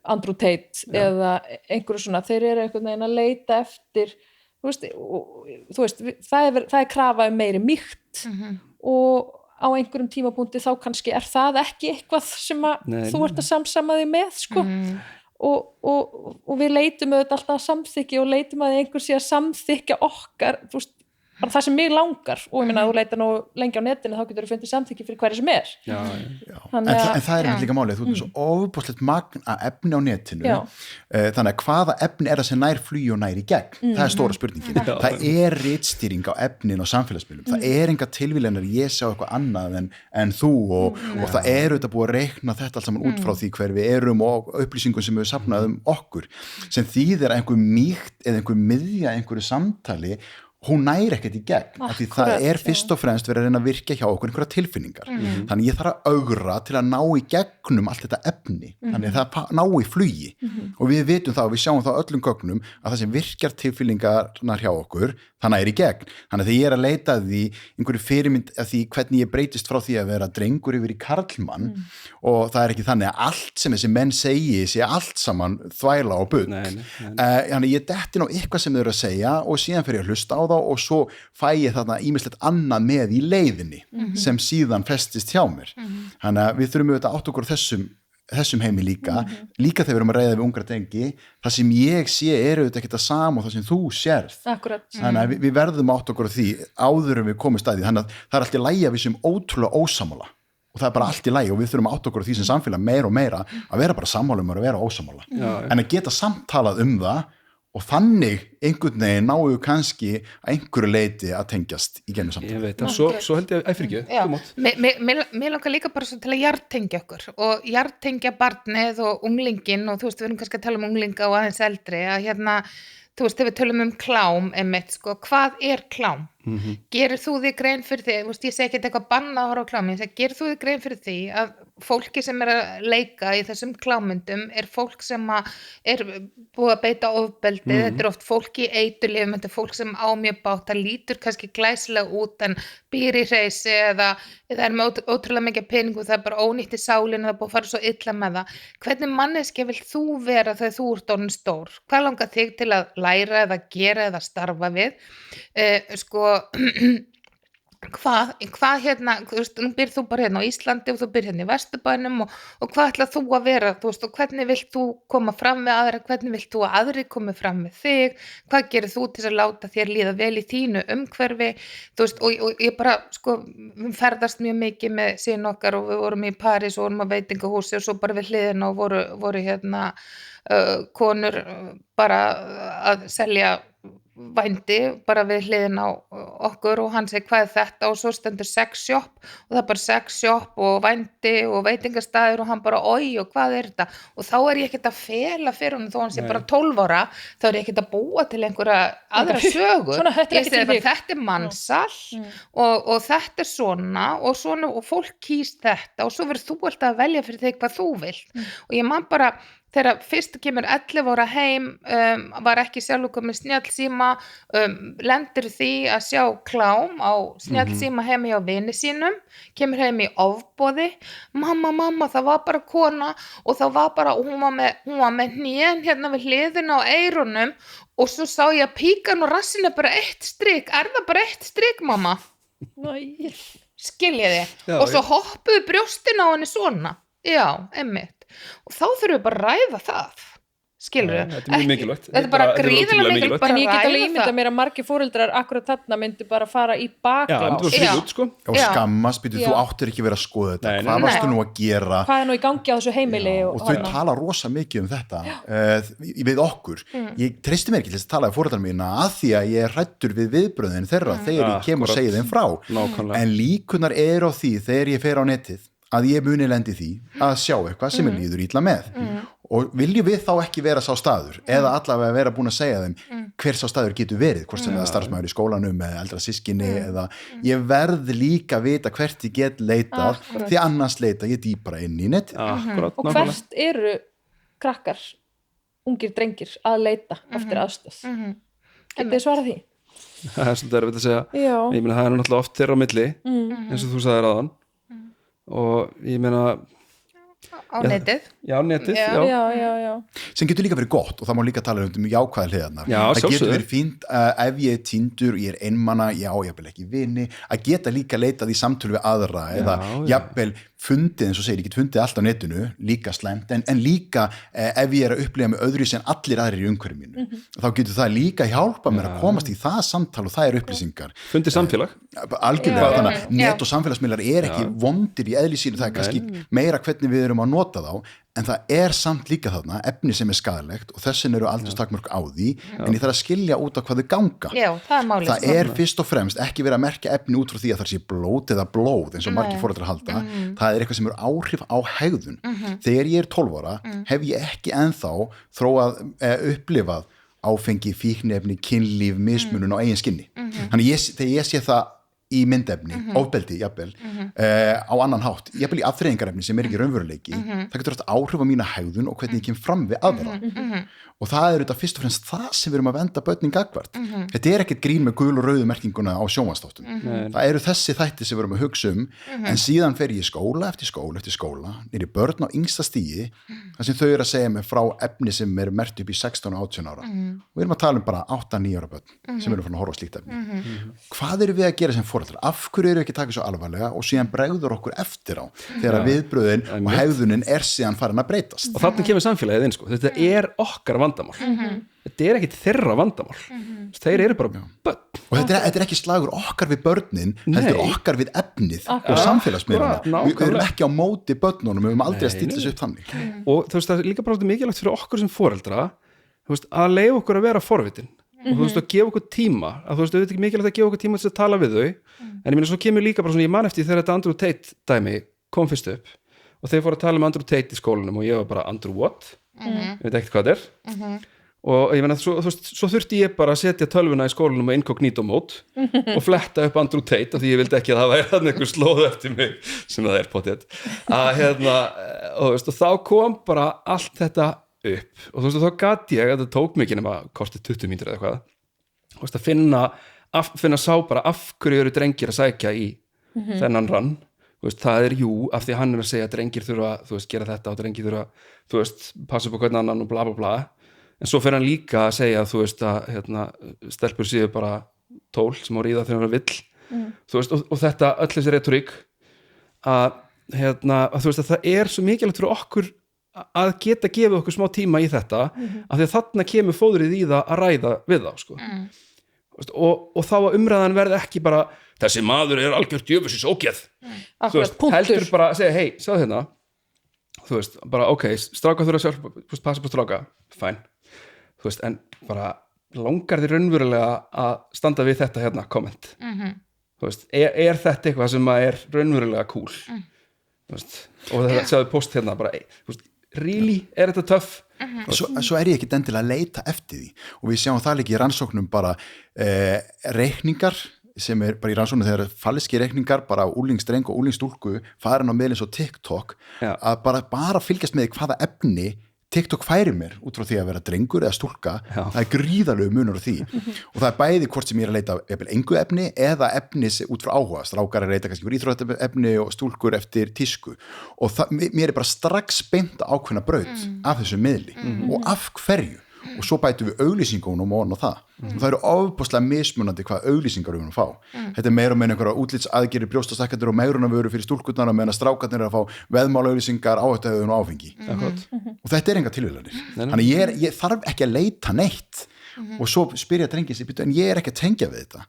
Andrew Tate eða einhverju svona, þeir eru einhvern veginn að leita eftir þú veist það er krafa meiri mýkt og á einhverjum tímapunkti þá kannski er það ekki eitthvað sem að þú ert að samsama þig með sko og við leitum auðvitað alltaf að samþykja og leitum að einhver sé að samþykja okkar, þú veist, bara það sem mig langar og ég meina að þú leita nú lengi á netinu þá getur þú fundið samþykja fyrir hverju sem er en það er líka málið, þú ert svo ofurboðslegt magn af efni á netinu þannig að hvaða efni er það sem nær flugi og nær í gegn, það er stóra spurningin það er ritstýring á efnin og samfélagsmiðlum, það er enga tilvílanir ég sjá eitthvað annað en þú og það er auðvitað búið að reikna þetta allt saman út frá því hver við erum og upplýsingum sem við safnað okkur sem þýðir að einhver mýkt eða einhver miðja einhverju samtali hún næri ekkert í gegn af því það er fyrst og fremst verið að reyna að virka hjá okkur einhverja tilfinningar þannig ég þarf að augra til að ná í gegnum allt þetta efni þannig að það ná í flugi og við vitum það og við sjáum það öllum gögnum að það sem virkjar tilfinningarnar hjá okkur það næri í gegn þannig að þegar ég er að leita að því einhverju fyrirmynd að því hvernig ég breytist frá því að vera drengur yfir í karlmann og það er ekki þannig að allt sem þessi menn segi sé allt saman þvæla og bull þannig ég detti ná eitthvað sem þau eru að segja og síðan fer ég að hlusta á þá og svo fæ ég þarna ýmislegt annað með í leiðinni sem síðan festist hjá mér þannig að við þurfum auðvitað átt okkur þessum heimi líka þegar við erum að ræða við ungra drengi það sem ég sé er auðvitað ekki það sama og það sem þú sérð þannig að við verðum átt okkur því áður en við komum staði þannig að það er allt í lagi að við sem ótrúlega ósammála og það er bara allt í lagi og við þurfum átt okkur því sem samfélag meira og meira að vera bara sammála og að vera ósammála en að geta samtalað um það og þannig einhvern veginn náu kannski að einhverju leiti að tengjast í gennum samtali. Ég veit það, svo held ég að fyrir ekki. Mér langar líka bara svo til að jartengja okkur og jartengja barnið og unglingin og þú veist, við erum kannski að tala um unglinga og aðeins eldri að hérna, þú veist, þegar við tölum um klám einmitt, sko, hvað er klám? Gerir þú þig grein fyrir því, þú veist, ég segi ekki eitthvað bannað að horfa á klám, ég segi, gerir þú þig grein fyrir því að fólki sem er að leika í þessum klámyndum er fólk sem er búið að beita ofbeldi, þetta er oft fólk í eiturlyfjum, þetta er fólk sem á mjög bátt, það lítur kannski glæsilega út en býr í hreysi eða er með ótrúlega mikið peningu, það er bara ónýtt í sálinu, það er búið að fara svo illa með það. Hvernig manneskja vill þú vera þegar þú ert orðin stór? Hvað langar þig til að læra eða gera eða starfa við? Sko hvað hérna, þú veist, nú býrð þú bara hérna á Íslandi og þú býrð hérna í Vesturbænum og hvað ætlað þú að vera, þú veist, og hvernig vilt þú koma fram við aðra, hvernig vilt þú að aðri komi fram við þig, hvað gerir þú til að láta þér líða vel í þínu umhverfi, þú veist, og ég bara, sko, við ferðast mjög mikið með sín okkar og við vorum í París og vorum á veitingahúsi og svo bara við hliðina og voru hérna konur bara að selja vændi bara við hliðin á okkur og hann segi hvað þetta og svo stendur sex shop og það er bara sex shop og vændi og veitingastæður og hann bara oj og hvað þetta og þá ég ekkert að fela fyrir hún þó hann sé bara 12 ára þá ég ekkert að búa til einhverja aðra sögu Svona, ég segi bara þetta mansal og þetta svona og fólk kýst þetta og svo verður þú alltaf að velja fyrir þig hvað þú vilt og ég man bara þegar fyrst kemur 11 ára heim var ekki sjálfur komið snjallsíma lendir því að sjá klám á snjallsíma heimi á vini sínum kemur heim í ofboði mamma, það var bara kona og það var bara, hún var með hnén hérna við hliðina á eyrunum og svo sá ég að píkan og rassin bara eitt strik, það bara eitt strik mamma skiljiði og svo hoppuðu brjóstin á henni svona já, einmitt og þá þurfum við bara að ræða það skilur við, þetta mjög mikilvægt þetta bara gríðarlega mikilvægt en ég get alveg ímynda mér að margir foreldrar akkurat þarna myndu bara fara í baklás sko. og skammast, þú áttir ekki verið að skoða þetta hvað varstu nú að gera hvað nú í gangi á þessu heimili og þau tala rosa mikið þetta við okkur ég treysti mér ekki til að tala við foreldrar mína að því að ég hræddur við viðbröðin þeirra þegar ég kem og segi þeim frá en líkunar á því þegar ég fer á netið að ég muni lendi því að sjá eitthvað sem líður illa með og viljum við þá ekki vera sá staður eða allavega vera búin að segja þeim hver sá staður getur verið, hvort sem það starfsmæður í skólanum eða eldra sískinni eða ég verð líka að vita hvert ég get leitað því annars leita ég dýpra inn í netið og hvert eru krakkar, ungir drengir að leita eftir aðstöð getið þið svara því? Það svolítið erfitt að segja ég meina það náttúrulega oft þeirra á milli eins og þú sagðir áðan og ég meina á netið já. sem getur líka verið gott og það má líka tala jákvæða hliðarnar það getur verið fínt ef ég týndur, ég einmana ég jafnvel ekki vini, að geta líka leitað í samtölu við aðra eða jafnvel fundið, eins og segir, ég get fundið allt á netinu líka slæmt, en líka ef ég að upplifa með öðru sem allir aðrir í umhverju mínu, þá getur það líka hjálpa mér að komast í það samtal og það upplýsingar fundið samfélag algjörlega, þannig að net og samfélagsmiðlar ekki vondir í eðli sínu, það kannski meira hvernig við erum að nota þá en það samt líka þarna efni sem skaðlegt og þessin eru aldurstakmörk á því en ég þarf að skilja út á hvað þau ganga það fyrst og fremst ekki verið að merkja efni út frá því að það sé blót eða blóð eins og margir foreldrar halda það eitthvað sem eru áhrif á hegðun þegar ég 12 ára hef ég ekki ennþá þróað upplifað áfengi, fíkniefni, kynlíf, mismunun á eigin skinni þannig þegar ég sé það í myndefni, ofbeldi, jafnvel á annan hátt, jafnvel í afþreyingarefni sem ekki raunveruleiki, það getur haft áhrif á mína hegðun og hvernig ég kem fram við aðra og það þetta fyrst og fremst það sem við erum að venda börnin gagvart þetta ekkert grín með gul og rauðu merkinguna á sjónvarpsþáttum það þessi þætti sem við erum að hugsa en síðan fer ég skóla eftir skóla nýri börn á yngsta stigi þar sem þau að segja mig frá efni sem mert upp í 16 og 18 ára og við erum að tala bara 8-9 ára börn sem eru fann að horfa á slíkt efni hvað eru við að gera sem foreldrar, af hverju eru við ekki að taka svo alvarlega og síðan bregður okkur eftir á þegar viðbröðin og hegðunin síðan farin að breytast og þarna kemur samfélagið inn þetta okkar vandamál þetta ekkit þeirra vandamál þeir eru bara börn og þetta ekki slagur okkar við börnin heldur okkar við efnið og samfélagsmiðlana við erum ekki á móti börnunum við erum aldrei að stilla þessu upp þannig og þú veist það líka bara mikilvægt fyrir okkur sem foreldra að leyfa okkur að vera forvitin og þú veist að gefa okkur tíma að þú veist auðvitað ekki mikilvægt að gefa okkur tíma til að tala við þau en ég meina svo kemur líka bara svona ég man eftir þegar þetta Andrew Tate dæmi kom fyrst upp og þeir fóru að tala Andrew Tate í skólanum og ég var bara Andrew what? Ég veit ekkert hvað þetta og ég meina svo þurfti ég bara að setja tölvuna í skólanum með incognito mode og fletta upp Andrew Tate af því ég vildi ekki að það væri hann einhver slóð eftir mig sem það potið og þá kom bara allt þetta upp og þú veist þá gat ég að það tók mig ekki nema kostið 20 mínútur eða eitthvað að finna sá bara af hverju eru drengir að sækja í þennan rann það jú af því að hann að segja að drengir þurfa gera þetta og drengir þurfa passa upp á hvern annan og bla bla bla en svo fer hann líka að segja að stelpur séu bara tól sem á ríða þegar hann vill þú veist, og þetta öll þessi retorík að þú veist að það svo mikilvægt fyrir okkur að geta gefið okkur smá tíma í þetta af því að þarna kemur fóðrið í það að ræða við þá sko. Og þá að umræðan verði ekki bara þessi maður algjört djöfusins ógeð heldur bara að segja hei, sjáðu hérna þú veist, bara ok, stráka þurfa sjálf passa på stráka, fæn þú veist, en bara langar þér raunverulega að standa við þetta hérna komment þú veist, þetta eitthvað sem er raunverulega cool þú veist, og þetta sjáðu post hérna bara, þú veist, really, þetta töff Svo ég ekki endilega að leita eftir því og við sjáum það líka í rannsóknum bara reikningar sem bara í rannsóknum þegar falski reikningar bara á úlingsdreng og úlingstúlku farin á miðlinn svo TikTok að bara fylgjast með hvaða efni TikTok færi mér út frá því að vera drengur eða stúlka, það gríðarlegu munur á því og það bæði hvort sem ég að leita engu efni eða efnis út frá áhuga, strákar að leita kannski fyrir íþróttaefni og stúlkur eftir tísku og mér bara strax beint ákveðna braut af þessu miðli og af hverju og svo bætum við auglýsingunum og það og það eru ofboðslega mismunandi hvað auglýsingar við erum að fá þetta meira með einhverja útlitsaðgerðir brjóstastækkanir og megrunarvöru fyrir stúlkurnar meðan strákarnir að fá veðmálaauglýsingar áhættuhegðun og áfengi og þetta enga tilvíðanir þannig ég þarf ekki að leita neitt og svo spyr ég drengin sér en ég ekki að tengja við þetta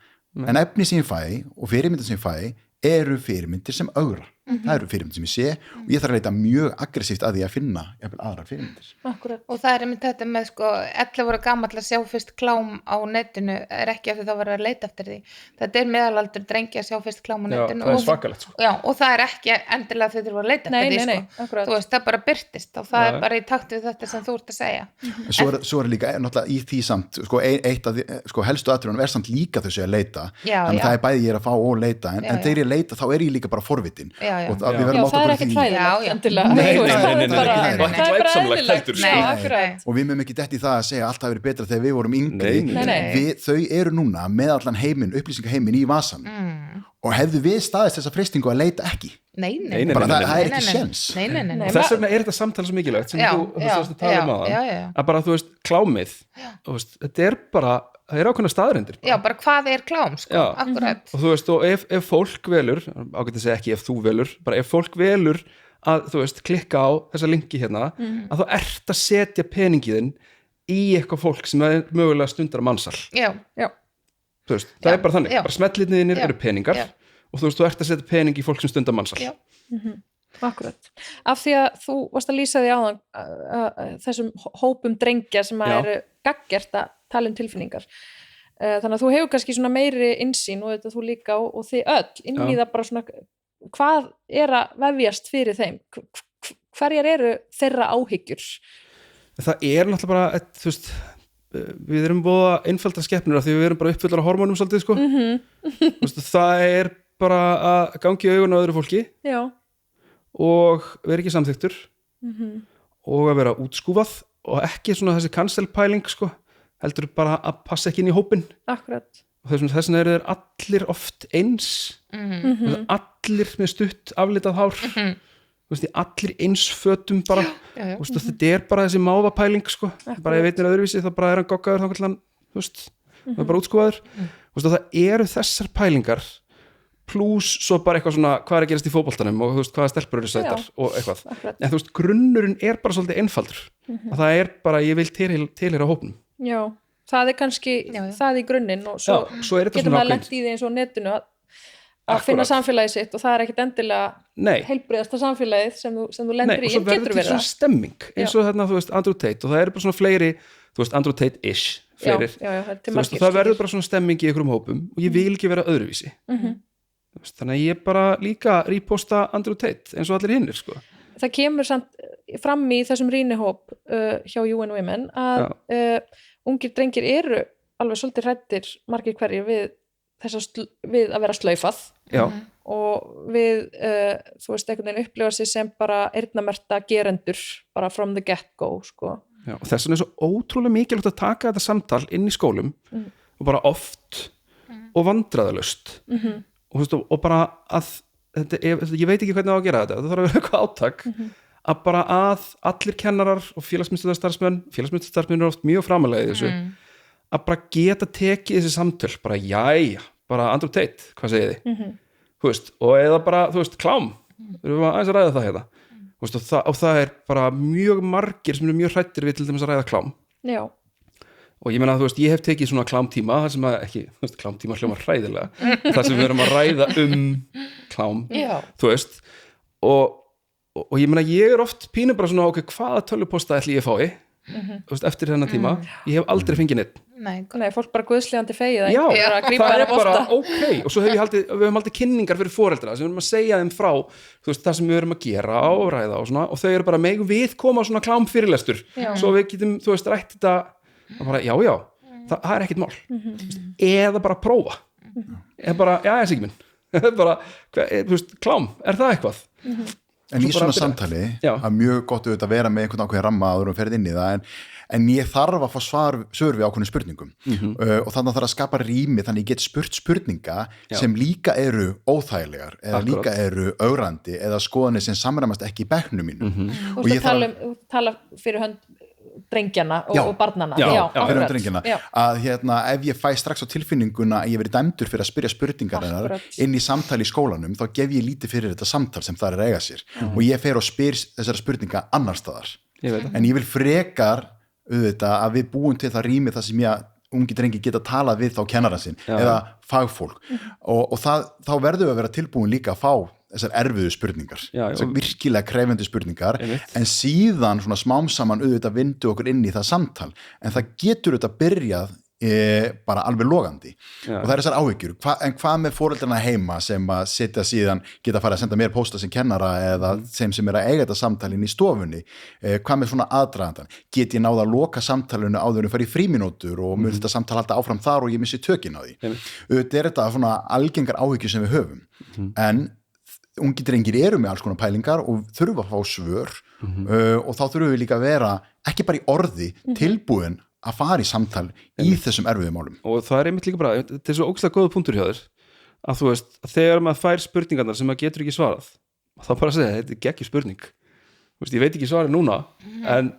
en efni sem ég fæ og fyrirmyndir sem ég fæ eru fyrirmyndir sem augra það eru fyrirmyndir sem ég sé og ég þarf að leita mjög aggressíft að því að finna aðrar fyrirmyndir. Akkurat. Og það einmitt þetta með 11 ára gamall að sjá fyrst klám á netinu ekki eftir þá verið að leita eftir því þetta meðalaldur drengi að sjá fyrst klám á netinu það svakalegt og það ekki endilega þegar þeir voru að leita eftir því þú veist, það bara birtist og það bara í takt við þetta sem þú ert að segja Svo líka náttúrulega í því samt eitt af því, helstu atriðunum samt líka þessu að leita þannig það bæði ég að fá og leita en þegar ég leita þá ég líka bara forvitin og við verðum átt okkur og við mögum ekki dett í það að segja allt hafi verið betra þegar við vorum yngri þau eru núna með allan heiminn upplýsingaheimin í vasan og hefðu við staðist þessa freistingu að leita ekki það ekki séns þess vegna þetta samtal svo mikilvægt sem þú tala um að bara þú veist klámið þetta bara það ákveðna staðrendir bara hvað klám akkurat og þú veist, og ef fólk velur ágætt að segja ekki ef þú velur bara ef fólk velur að þú veist, klikka á þessa linki hérna að þú ert að setja peningiðin í eitthvað fólk sem er mögulega stundar mannsal þú veist, það bara þannig bara smellitniðinir eru peningar og þú veist, þú ert að setja pening í fólk sem stundar mannsal Akkurat, af því að þú varst að lýsa því áðan þessum hópum drengja sem eru gaggjart að tala tilfinningar þannig að þú hefur kannski svona meiri innsýn og þetta þú líka og þið öll inn í það bara svona hvað að vefjast fyrir þeim hverjar eru þeirra áhyggjur það náttúrulega bara þú veist, við erum búið að einfalda skepnur af því við erum bara uppfullar af hormónum svolítið sko veist, það bara að gangi augun á öðru fólki og vera ekki samþyktur og að vera útskúfað og ekki svona þessi cancelpæling sko heldur bara að passa ekki inn í hópinn Akkurat og þess vegna eru þeir allir oft eins allir með stutt aflitað hár veist, allir eins fötum bara veist, þetta bara þessi mávapæling sko. bara ég veit mér öðruvísi þá bara hann goggaður þá kallan það bara útskúfaður veist, það eru þessar pælingar pluss svo bara eitthvað svona hvað að gerast í fótboltanum og þú veist hvaða stelpur eru sætar og eitthvað en þú veist grunnurinn bara svolítið einfaldur að það bara ég vil tilheyra hópnum Já, það kannski það í grunninn og svo getur maður lent í því eins og netinu að finna samfélagið sitt og það ekkit endilega heilbrigðasta samfélagið sem þú lendir í og svo verður til svona stemming eins og þarna þú veist Andrew Tate og það bara svona fleiri þú veist Andrew Tate-ish fleirir það verður bara svona stemming í einhverjum hópum og ég vil ekki vera öðruvísi þannig að ég bara líka reposta Andrew Tate eins og allir hinnir sko. Það kemur samt fram í þessum rýnihóp hjá UN Women að ungir drengir eru alveg svolítið hræddir margir hverjir við að vera slaufað og við þú veist einhvern veginn upplifa sig sem bara eyrnamerkta gerendur bara from the get-go sko. Og þess vegna svo ótrúlega mikilvægt að taka þetta samtal inn í skólum og bara oft og vandræðalaust og bara að ég veit ekki hvernig á að gera þetta það þarf að vera eitthvað átak að bara að allir kennarar og félagsmyndstarfsmenn eru oft mjög framalega í þessu að bara geta tekið þessi samtöl bara jæja, bara Andrew Tate, hvað segið þið? Þú veist, og eða bara, þú veist, klám við erum aðeins að ræða það hérna þú veist, og það bara mjög margir sem eru mjög hrættir við til dæmis að ræða klám Já. og ég meina, þú veist, ég hef tekið svona klámtíma þar sem að, ekki, þú veist, klámtíma hljómar hræðilega þar sem við erum að ræða klám, þú veist og ég meina, ég oft pínu bara svona, ok, hvaða tölvuposta ætli ég fái þú veist, eftir þennan tíma ég hef aldrei fengið neitt Nei, fólk bara guðslegandi fegið Já, það bara ok og svo við höfum haldið kynningar fyrir foreldra sem við erum að segja þeim frá þú veist, það sem við erum að gera og ræða og svona og þau eru bara megum við koma á svona klámfyrirlestur svo við getum, þú veist, rætt þetta og bara, já, það er ekkert mál eða bara prófa eða bara, já, ég sé ekki minn bara, þú veist, klám, er það eitthvað? En í svona samtali að mjög gott auðvitað að vera með einhvern ákveðin ramma áður ferð inn í það en ég þarf að fá svör við ákveðnum spurningum og þannig þarf að skapa rými þannig ég get spurt spurninga sem líka eru óþægilegar eða líka eru ögrandi eða skoðanir sem samræmast ekki í bekknum mínu og ég tala fyrir hönd drengjana og barnana fyrir hönd drengjana að ef ég fæ strax á tilfinninguna að ég verið dæmdur fyrir að spyrja spurningar hennar inn í samtali í skólanum þá gef ég lítið fyrir þetta samtal sem það er að eiga sér og ég fer og spyr þessara spurninga annar staðar en ég vil frekar auðvitað að við búum til það rými það sem ungi drengi geta talað við þá kennara sinn eða fagfólk og þá verðum við að vera tilbúin líka að fá þessar erfiðu spurningar þessar virkilega krefjandi spurningar en síðan svona smám saman auðvitað vindu okkur inn í það samtal en það getur auðvitað byrjað bara alveg logandi og það er þessar áhyggjur en hvað með foreldrarna heima sem að setja síðan geta að fara að senda mér pósta sem kennara eða þeim sem er að eiga þetta samtalin í stofunni hvað með svona aðdragandan get ég náða að loka samtalinu áður en fara í frímínútur og mun þetta samtal halda áfram þar og ég missi tökin á því auðvitað er þetta svona algengar áhyggjur sem við höfum en ungi drengir eru með alls konar pælingar og þurfa að fá svör og þá þurfum við líka að vera ekki bara í orði tilbúin að fara í samtal í þessum erfiðum málum og það er einmitt líka bara, þetta er svo ógeðslega góða punktur hjá þér að þú veist, þegar maður fær spurningarnar sem maður getur ekki svarað þá bara að segja, þetta er geggjur spurning þú veist, ég veit ekki svarið núna en,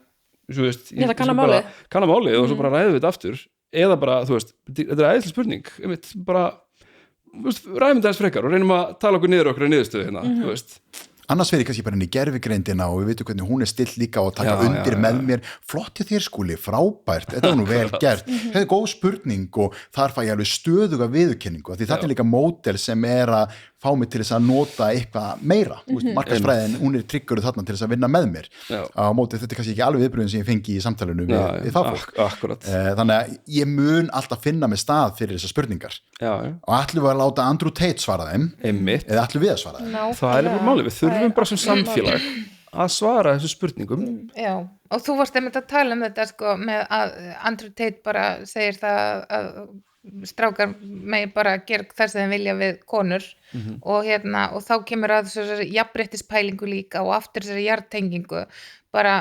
þú veist, ég kann að málið og svo bara ræðum við þetta aftur eða bara, þú veist, þetta er æðislega spurning einmitt, bara, þú veist, ræðum þetta eins frekar og reynum að tala okkur niður okkur í niðurstöðu hérna, þú veist annars verður ég kannski bara inn í gervigreindina og við veitum hvernig hún er stilt líka og taka undir með mér flott hjá þér Skúli, frábært þetta var nú vel gert, þetta er góð spurning og þar fæ ég alveg stöðuga viðurkenningu því þetta er líka módel sem er að fá mig til þess að nota eitthvað meira markaðsfræðin, hún er triggeruð þarna til þess að vinna með mér á móti þetta er kannski ekki alveg viðbröðin sem ég fengi í samtalenu við fagfólk þannig að ég mun alltaf finna með stað fyrir þessar spurningar og ætlum við að láta Andrew Tate svara þeim eða ætlum við að svara þeim það er alveg málið, við þurfum bara sem samfélag að svara þessu spurningum Já, og þú varst einmitt að tala þetta sko með að Andrew Tate bara segir það að strákar megi bara gera það sem þeim vilja við konur og þá kemur að þessari jafnréttispælingu líka og aftur þessari jarðtengingu bara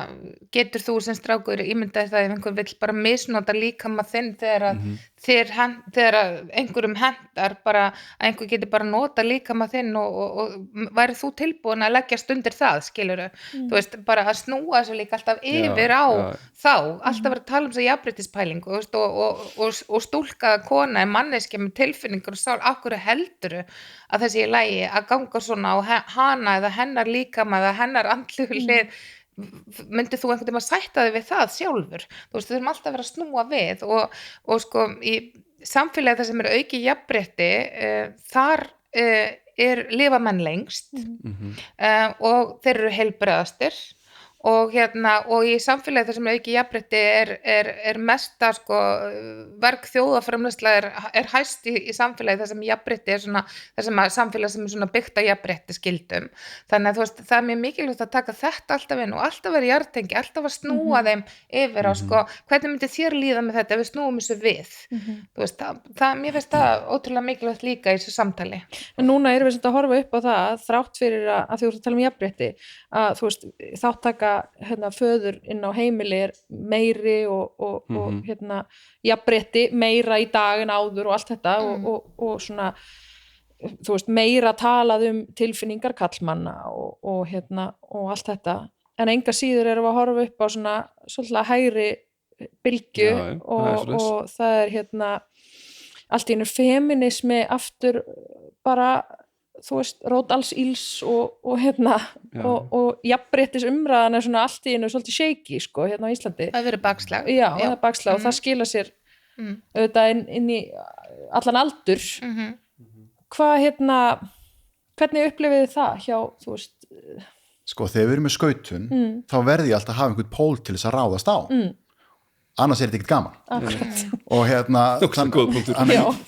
getur þú sem strákur ímyndaðir það ef einhver vill bara misnota líkama þinn þegar einhverjum hendar bara að einhver getur bara nota líkama þinn og væri þú tilbúin að leggjast undir það, skilurðu þú veist, bara að snúa þessu líka alltaf yfir á þá, alltaf vera að tala um þessa jafnréttispælingu og stúlkaða kona er manneskja með tilfinningur og sál, akkur helduru að þessi í lagi að ganga svona og hana eða hennar líkama eða hennar andlegu hlið myndið þú einhvern veginn að sætta þig við það sjálfur, þú veist, við þurfum alltaf að vera að snúa við og sko í samfélagi það sem er auki jafnrétti þar lifa menn lengst og þeir eru heilbrigðastir og í samfélagi þar sem er auki jafnrétti er mesta sko verk þjóðaframleiðsla er hæst í samfélagi þar sem jafnrétti er svona þar sem samfélagi sem er svona byggt á jafnrétti skildum þannig að þú veist það er mjög mikilvægt að taka þetta alltaf inn og alltaf vera jarðtengi, alltaf að snúa þeim yfir á sko hvernig myndi þér líða með þetta ef við snúum þessu við þú veist mér finnst það ótrúlega mikilvægt líka í þessu samtali en núna erum við að horfa upp á það þrátt fyrir að þú ert að tala um jafnrétti að þú veist þáttaka föður inn á heimili er meiri og jafnrétti meira í dag en áður og allt þetta og svona þú veist meira talað tilfinningar kallmanna og allt þetta en enga síður erum við að horfa upp á svona svolítið hægri bylgju og það er allt í einu feminismi aftur bara, þú veist, rót alls íls og og jafnréttis umræðan svona allt í einu svolítið shaky, sko, á Íslandi. Það verið bakslag. Já, það er bakslag og það skila sér auðvitað inn í allan aldur. Hvað, hvernig upplifið þið það hjá, þú veist? Sko, þegar við erum með skautun, þá verði ég alltaf að hafa einhvern pól til þess að ráðast á. Annars er þetta ekkert gaman. Og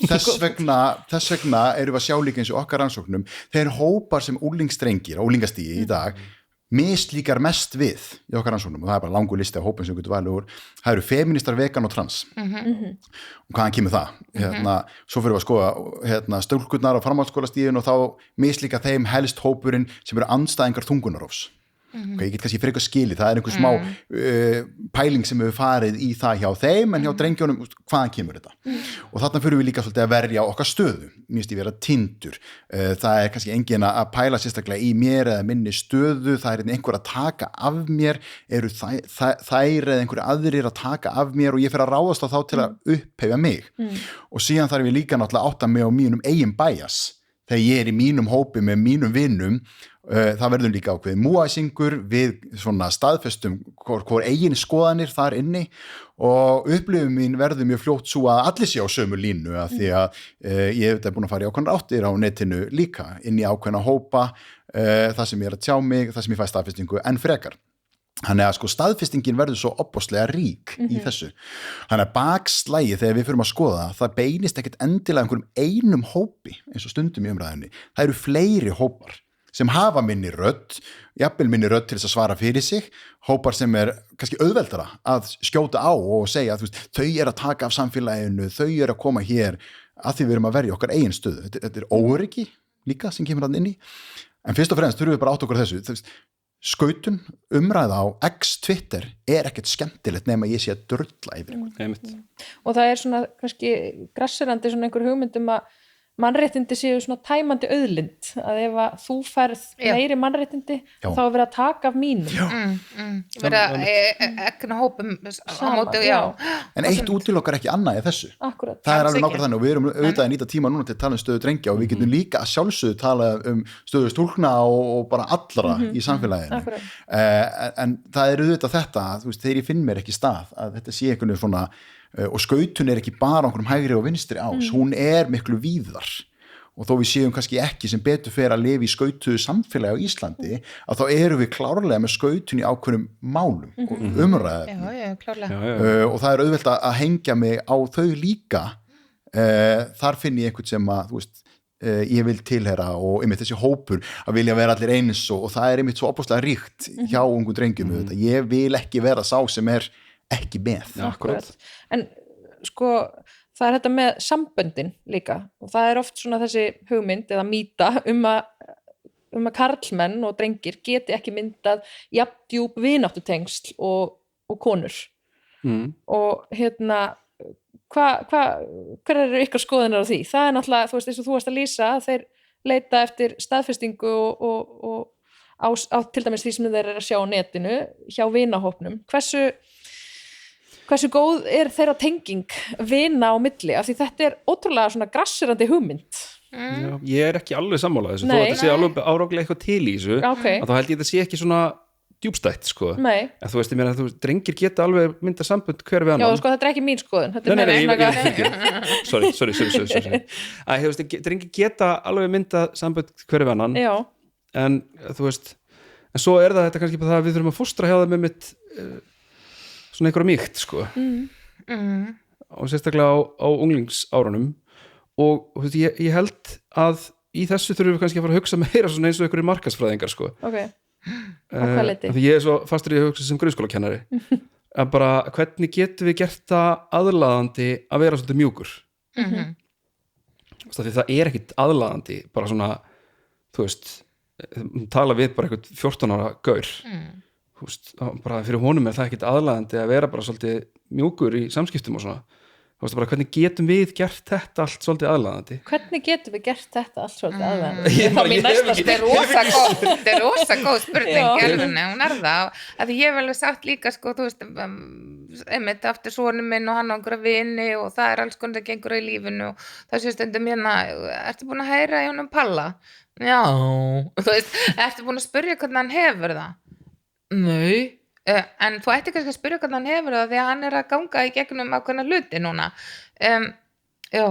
þess vegna erum við að sjá líka eins og okkar rannsóknum, þeir hópar sem úlingsdrengir á úlingastígi í dag mislíkar mest við í okkar rannsóknum, og það er bara langur listi af hópum sem getur valið úr. Það eru feministar, vegan og trans. Og hvaðan kemur það? Svo fyrir við að skoða stúlkurnar á framhaldsskólastígin og þá mislíka þeim helst hópurinn sem eru andstæðingar þungunarofs. Okay, ég get kannski fyrir eitthvað skilið, það er einhver smá pæling sem hefur farið í það hjá þeim, en hjá drengjónum, hvaðan kemur þetta? Og þarna fyrir við líka svolítið að verja okkar stöðu, mér finnst ég vera tindur, það er kannski enginn að pæla sérstaklega í mér eða minni stöðu, það er einhver að taka af mér, eru þær eða einhverju aðrir að taka af mér og ég fer að ráðast á þá til að upphefja mig. Og síðan þarf ég líka náttúrulega átta mig á mínum eigin bias, þegar ég er í mínum hópi með mínum vinnum. Það verður líka ákveðið múæsingur við svona staðfestum hvor eigin skoðanir þar inni og upplifun mín verður mjög fljótt svo að allir sé á sömu línu að því að ég hef búin að fara í ákveðnar áttir á netinu líka inn í ákveðna hópa, það sem ég er að tjá mig, það sem ég fæ staðfestingu en frekar. Þannig að sko staðfestingin verður svo opbóðslega rík í þessu. Þannig að bakslægi þegar við förum að skoða það beinist ekkert endilega einhverjum einum hópi eins og stundum í umræðinni. Það eru fleiri hópar sem hafa minni rödd, jafnvel minni rödd til þess að svara fyrir sig, hópar sem er kannski auðveldara að skjóta á og segja að þau er að taka af samfélaginu, þau er að koma hér að því við erum að verja okkar eigin stöðu. Þetta er óöryggi líka sem kemur þarna inn í. En fyrst og fremst þurfum við bara átt okkur þessu. Skautun, umræða á X Twitter er ekkert skemmtilegt nema ég sé að drulla yfir einhvern. Og það er svona kannski grasserandi svona einhver hugmyndum að mannréttindi séu svona tæmandi auðlind, að ef að þú færð meiri mannréttindi þá er verið að taka af mínum. Verið að ekna hópum á móti, En eitt útilokkar ekki annað í þessu. Akkurat. Það er alveg nákvæmlega þannig og við erum auðvitað að nýta tíma núna til að tala um stöðu drengja og við getum líka að sjálfsögðu tala um stöðu stúlkna og bara allra í samfélaginu. En það er auðvitað þetta, þú veist, þegar ég finn mér ekki stað að þetta sé einhvern veginn svona og skautun er ekki bara einhverjum hægri og vinstri ás, hún er miklu víðar og þó við séum kannski ekki sem betur fer að lifa í skautuðu samfélagi á Íslandi að þá erum við klárlega með skautun í ákveðnum málum og umræðum. Já, klárlega. Og það er auðvelt að hengja mig á þau líka, þar finn ég einhvern sem að, þú veist, ég vil tilheyra og einmitt þessi hópur að vilja vera allir eins og það er einmitt svo opaslega ríkt hjá ungum drengjum ég vil ekki vera sá sem er ekki með. Akkurat. En sko það er þetta með samböndin líka og það er oft svona þessi hugmynd eða mýta að karlmenn og drengir geti ekki myndað jafn djúp vináttutengsl og konur. Og hver eru ykkar skoðunar á því? Það er náttúrulega, þú veist, eins og þú varst að lýsa að þeir leita eftir staðfestingu og á til dæmis því sem þeir eru að sjá á netinu hjá vinahópnum. Hversu góð er þeirra tenging vina á milli, af því þetta er ótrúlega svona grasserandi hugmynd. Já, ég er ekki alveg sammála þessu, þó að þetta sé alveg áráglega eitthvað til í þessu, að þá held ég þetta sé ekki svona djúpstætt, sko. Nei. En þú veist, ég meina að drengir geta alveg mynda sambönd hver við annan. Já, sko, þetta er ekki mín skoðun. Sorry. Þú veist, drengir geta alveg mynda sambönd hver við annan. Já. En þú veist, en svo er þetta kannski bara það að við þurfum að fóstra hjá það með mitt svona einhverja mýkt, sko. Og sérstaklega á unglingsárunum og þú veist, ég held að í þessu þurfum við kannski að fara að hugsa meira svona eins og einhverju markaðsfræðingar, sko. Ok, á hvað leyti? Því ég er svo fastur í að hugsa sem grunnskólakennari að bara hvernig getum við gert það aðlaðandi að vera svolítið mjúkur. Því það er ekkit aðlaðandi bara svona, þú veist, tala við bara eitthvað 14 ára gaur. Bara fyrir honum er það ekkit aðlaðandi að vera bara svolítið mjúkur í samskiptum og svona. Þú veist bara hvernig getum við gert þetta allt svolítið aðlaðandi? Hvernig getum við gert þetta allt svolítið aðlaðandi? Þetta er rosa góð spurning, hún er það. Að ég hef alveg sagt líka, sko, þú veist, einmitt eftir sonum minn og hann á einhverja vini og það alls konar sem gengur í lífinu og það sé stundum ertu búin að heyra í honum Palla? Já, þú veist, ertu búin að spyrja hvernig hann hefur það? Nei, en þú ætti kannski að spyrja hvernig hann hefur það því að hann að ganga í gegnum ákveðna hluti núna. Já,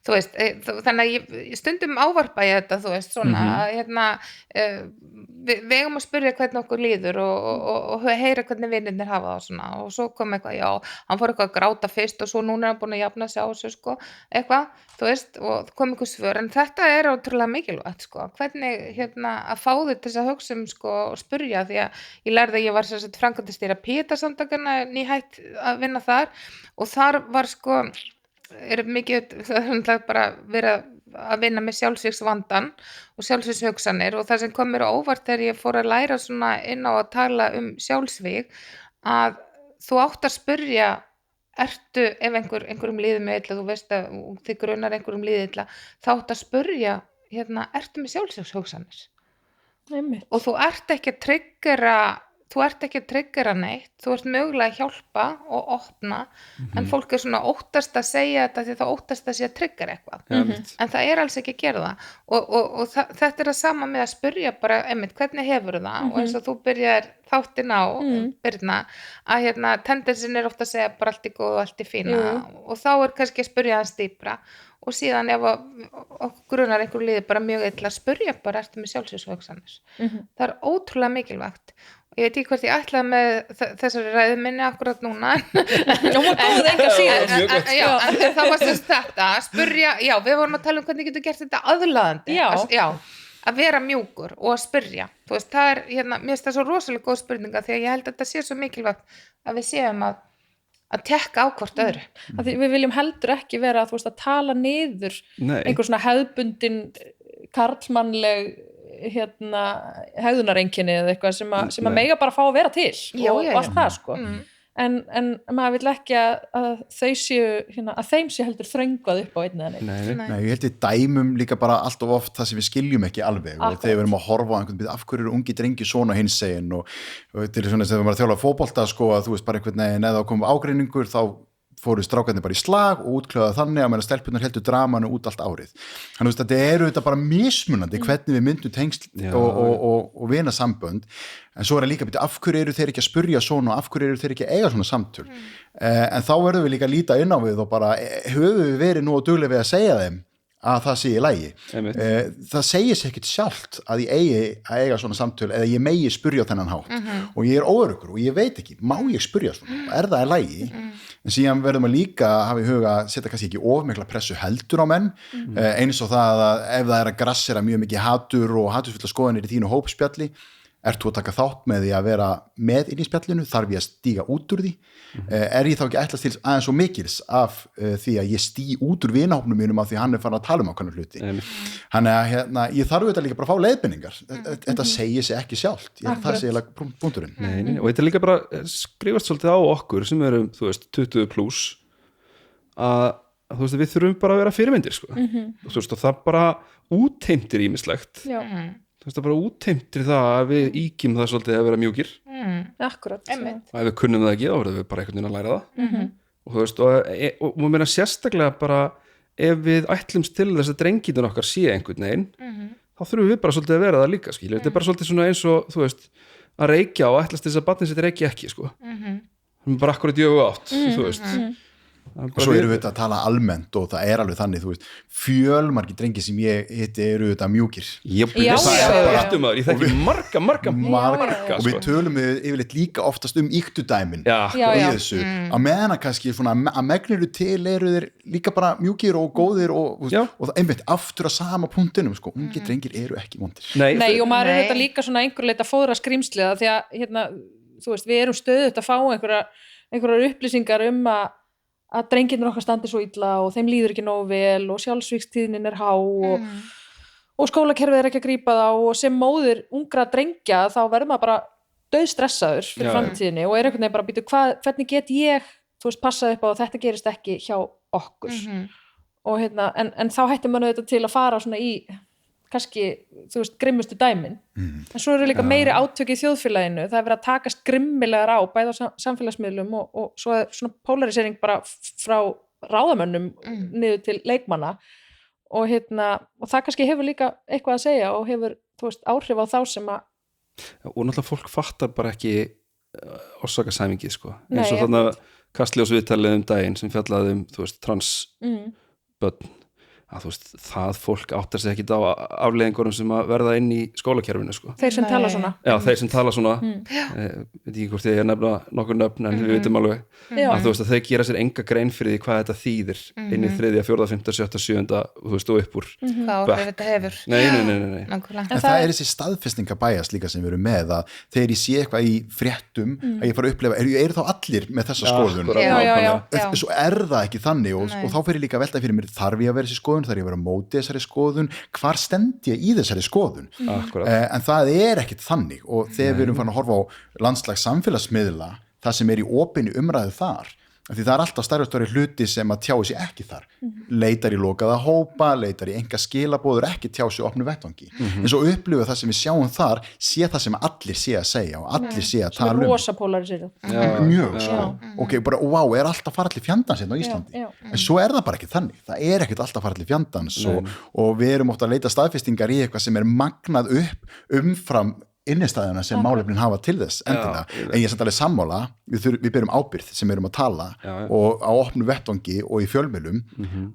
þú veist, þannig að ég stundum ávarpa ég þetta, þú veist, svona, við eigum að spyrja hvernig okkur líður og heyra hvernig vinirnir hafa það svona og svo kom eitthvað, já, hann fór eitthvað að gráta fyrst og svo núna hann búin að jafna sig á þessu, sko, eitthvað, þú veist, og kom eitthvað svör, en þetta ótrúlega mikilvægt, sko, hvernig, að fá þig til að hugsa sko, og spyrja, því að ég lærði að ég var sem sagt framkvæmdastýra Píeta-samtakanna nýhætt að vinna þar og þar var, sko, mikið, það bara verið að vinna með sjálfsvígsvandan og sjálfsvígshugsanir og það sem kom mér á óvart þegar ég fór að læra svona inn á að tala sjálfsvíg að þú átt að spyrja ertu, ef einhverjum líður með illa, þú veist að þig grunar einhverjum líður illa, þá átt að spyrja ertu með sjálfsvígshugsanir og þú ert ekki að tryggjara neitt, þú ert mögulega að hjálpa og opna, en fólk svona óttast að segja þetta því það óttast að sé að tryggjara eitthvað, en það alls ekki að gera það og þetta það sama með að spyrja bara, einmitt, hvernig hefur það og eins og þú byrjar þáttinn á Birna, að tendensin ofta að segja bara allt í góð og allt í fína og þá kannski að spyrja hans dýpra og síðan ef okkur grunar einhver líði bara mjög illa að spyrja bara ertu með sjálfsvígshugsanir það ótrúlega mikilvægt og ég veit ekki hvert ég ætlaði með þessari ræðu minni akkurat núna en það var sem þetta spyrja, já við vorum að tala hvernig getur gert þetta aðlaðandi að vera mjúkur og að spyrja þú veist það mér finnst það svo rosalega góð spurninga því að ég held að þetta sé svo mikilvægt að við séum að tekka á hvort öðru. Við viljum heldur ekki vera að tala niður einhver svona hefðbundin karlmannleg hegðunareinkenni eða eitthvað sem að mega bara fá að vera til og allt það sko. En maður vill ekki að þau séu að þeim sé heldur þröngvað upp á einn eða neitt. Nei, ég held ég dæmum líka bara allt of oft það sem við skiljum ekki alveg og þegar við erum að horfa á einhvern veginn af hverju eru ungi drengi svona hinsegin og til svona þegar við erum að þjálfa fótbolta sko að þú veist bara einhvern veginn eða komum ágreiningur þá fóru strákarnir bara í slag og útklöða þannig að meðan stelpunar heldur dramanu út allt árið. Þannig að þetta þetta bara mismunandi hvernig við myndum tengsl og vina sambönd en svo það líka byrja af hverju eru þeir ekki að spurja svona og af hverju eru þeir ekki að eiga svona samtöl en þá verðum við líka að líta inn á við og bara höfum við verið nú og duglega við að segja þeim að það sé í lagi. Það segir sér ekkert sjálft að ég eigi að eiga svona samtöl eða ég megi spurja á þennan hátt og ég óöruggur og ég veit ekki, má ég spurja svona það í lagi en síðan verðum að líka hafa í huga að setja kannski ekki of mikla pressu heldur á menn eins og það að ef það að grassera mjög mikið hatur og hatursfulla skoðanir í þínu hópspjalli ert þú að taka þátt með því að vera með inn í spjallinu, þarf ég að stíga út úr því ég þá ekki ætlast til aðeins svo mikils af því að ég stí út úr vinahópnum mínum af því hann farin að tala ákveðna hluti þannig að ég þarf auðvitað líka bara að fá leiðbeiningar þetta segir sig ekki sjálft það sé eiginlega punkturinn og þetta líka bara skrifast svolítið á okkur sem erum, þú veist, 20 pluss að þú veist, við þurfum bara að vera fyrirmyndir sko. Þú veist, og það bara útheimtir ýmislegt þú veist, það bara útheimtir það að við íkjum það svolítið að vera mjúkir Akkurat og ef við kunnum það ekki, þá verðum við bara einhvern veginn að læra það og þú veist, og mér meina sérstaklega bara ef við ætlumst til þess að drengirnir okkar sé einhvern veginn þá þurfum við bara svolítið að vera það líka skilur. Þetta bara svolítið svona eins og, þú veist að reykja og ætlast þess að barnið sitt reykja ekki sko. Bara akkurat jöfu átt þú veist og svo eru við að tala almennt og það alveg þannig, þú veist, fjölmargir drengi sem ég hitti eru þetta mjúkir ég þekki marga og við tölum yfirleitt líka oftast íktudæmin í þessu að meðan kannski svona, að megniru til eru þeir líka bara mjúkir og góðir og það einmitt aftur að sama punktinum sko, ungi drengir eru ekki vondir Nei, og maður þetta líka svona einhver leita fóðra skrímsliða því að þú veist, við erum stöðugt að fá einhverjar upplýsingar að drengirnir okkar standi svo illa og þeim líður ekki nógu vel og sjálfsvígstíðnin há og skólakerfið ekki að grípa þá og sem móðir ungra drengja þá verður maður bara dauðstressaður fyrir framtíðinni og einhvern veginn bara býtu hvernig get ég, þú veist, passað upp á að þetta gerist ekki hjá okkur og en þá hættir maður þetta til að fara svona í kannski, þú veist, grimmustu dæmin en svo eru líka meiri átök í þjóðfélaginu, það er verið að takast grimmilegar á bæði á samfélagsmiðlum og svo er svona polarisering bara frá ráðamönnum niður til leikmanna og það kannski hefur líka eitthvað að segja og hefur, þú veist, áhrif á þá sem að og náttúrulega fólk fattar bara ekki orsakasæmingið sko eins og þarna Kastljós viðtalið daginn sem fjallaði þú veist, trans börn að þú veist, það fólk áttar sig ekkit á afleiðingunum sem að verða inn í skólakerfinu sko. Þeir sem tala svona þeir sem tala svona veit ekki hvort ég nefna nokkur nöfn en við vitum alveg að þú veist að þau gera sér enga grein fyrir því hvað þetta þýðir inn í 3., 4., 5., 6., 7. þú veist og upp úr hvað áhrif þetta hefur nei. En það er þessi staðfestingabæjas líka sem við erum með að þegar ég sé eitthvað í fréttum að ég fara að upplefa, eru þá allir með þessa skoðun svo er það ekki þannig og þá fer ég líka að velta fyrir mér, þarf ég að vera þessi skoðun, þarf ég að vera á móti þessari skoðun, hvar stend ég í þessari skoðun en það er ekkit þannig og þegar við erum farin að horfa á landslags samfélagsmiðla það sem er í opinni umræðu þar því það er alltaf stærri hluti sem að tjái sig ekki þar leitar í lokaða hópa, leitar í enga skilaboður ekki tjá sig opnu vettvangi en svo upplifa það sem við sjáum þar sé það sem allir sé að segja og allir sé að tala sem er rosa polarisering mjög sko, ok, bara wow, er alltaf fara allir fjandans hérna á Íslandi en svo er það bara ekki þannig, það er ekkert alltaf fara allir fjandans og við erum ofta að leita staðfestingar í eitthvað sem er magnað upp umfram innistæðuna sem málefnin hafa til þess endilega, en ég er samt alveg sammála við berum ábyrgð sem erum að tala og á opnu vettvangi og í fjölmiðlum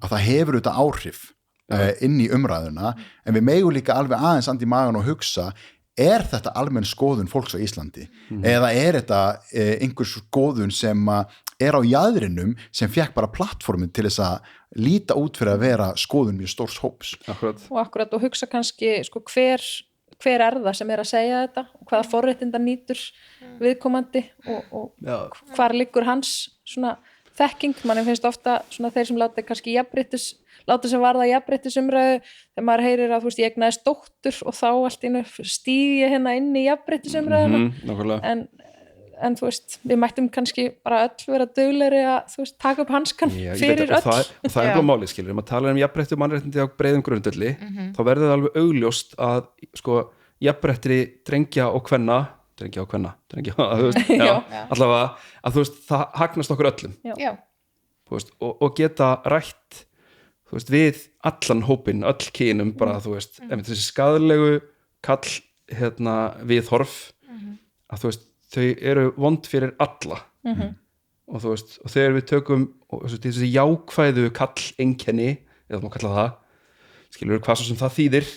að það hefur auðvitað áhrif inn í umræðuna en við megum líka alveg aðeins andi í magan og hugsa er þetta almenn skoðun fólks á Íslandi eða er þetta einhvers skoðun sem er á jaðrinum sem fekk bara plattformin til þess að líta út fyrir að vera skoðun mjög stórs hóps og hugsa kannski sko, hver er það sem er að segja þetta og hvaða forréttinda nýtur viðkomandi og hvar liggur hans svona þekking, manni finnst ofta svona þeir sem láta kannski láta sem varða jafnréttisumræðu þegar maður heyrir að þú veist ég egnaðist dóttur og þá allt í einu stíg ég hérna inn í jafnréttisumræðuna en þú veist, við mættum kannski bara öll vera duglegri að þú veist, taka upp hanskan fyrir öll. Það er bara málið, skilur, maður talar jafnrétti og mannréttindi á breiðum grundvelli, þá verður það alveg augljóst að, sko, jafnrétti drengja og kvenna, þú veist, allavega, að þú veist, það hagnast okkur öllum, þú veist, og geta rætt, þú veist, við allan hópinn, öll kynum, bara, þú veist, þessi skaðlegu kall, viðhorf, að þú veist, þau eru vond fyrir alla og þú veist, og þegar við tökum þessi jákvæðu kall einkenni, eða má kalla það skilur hvað svo sem það þýðir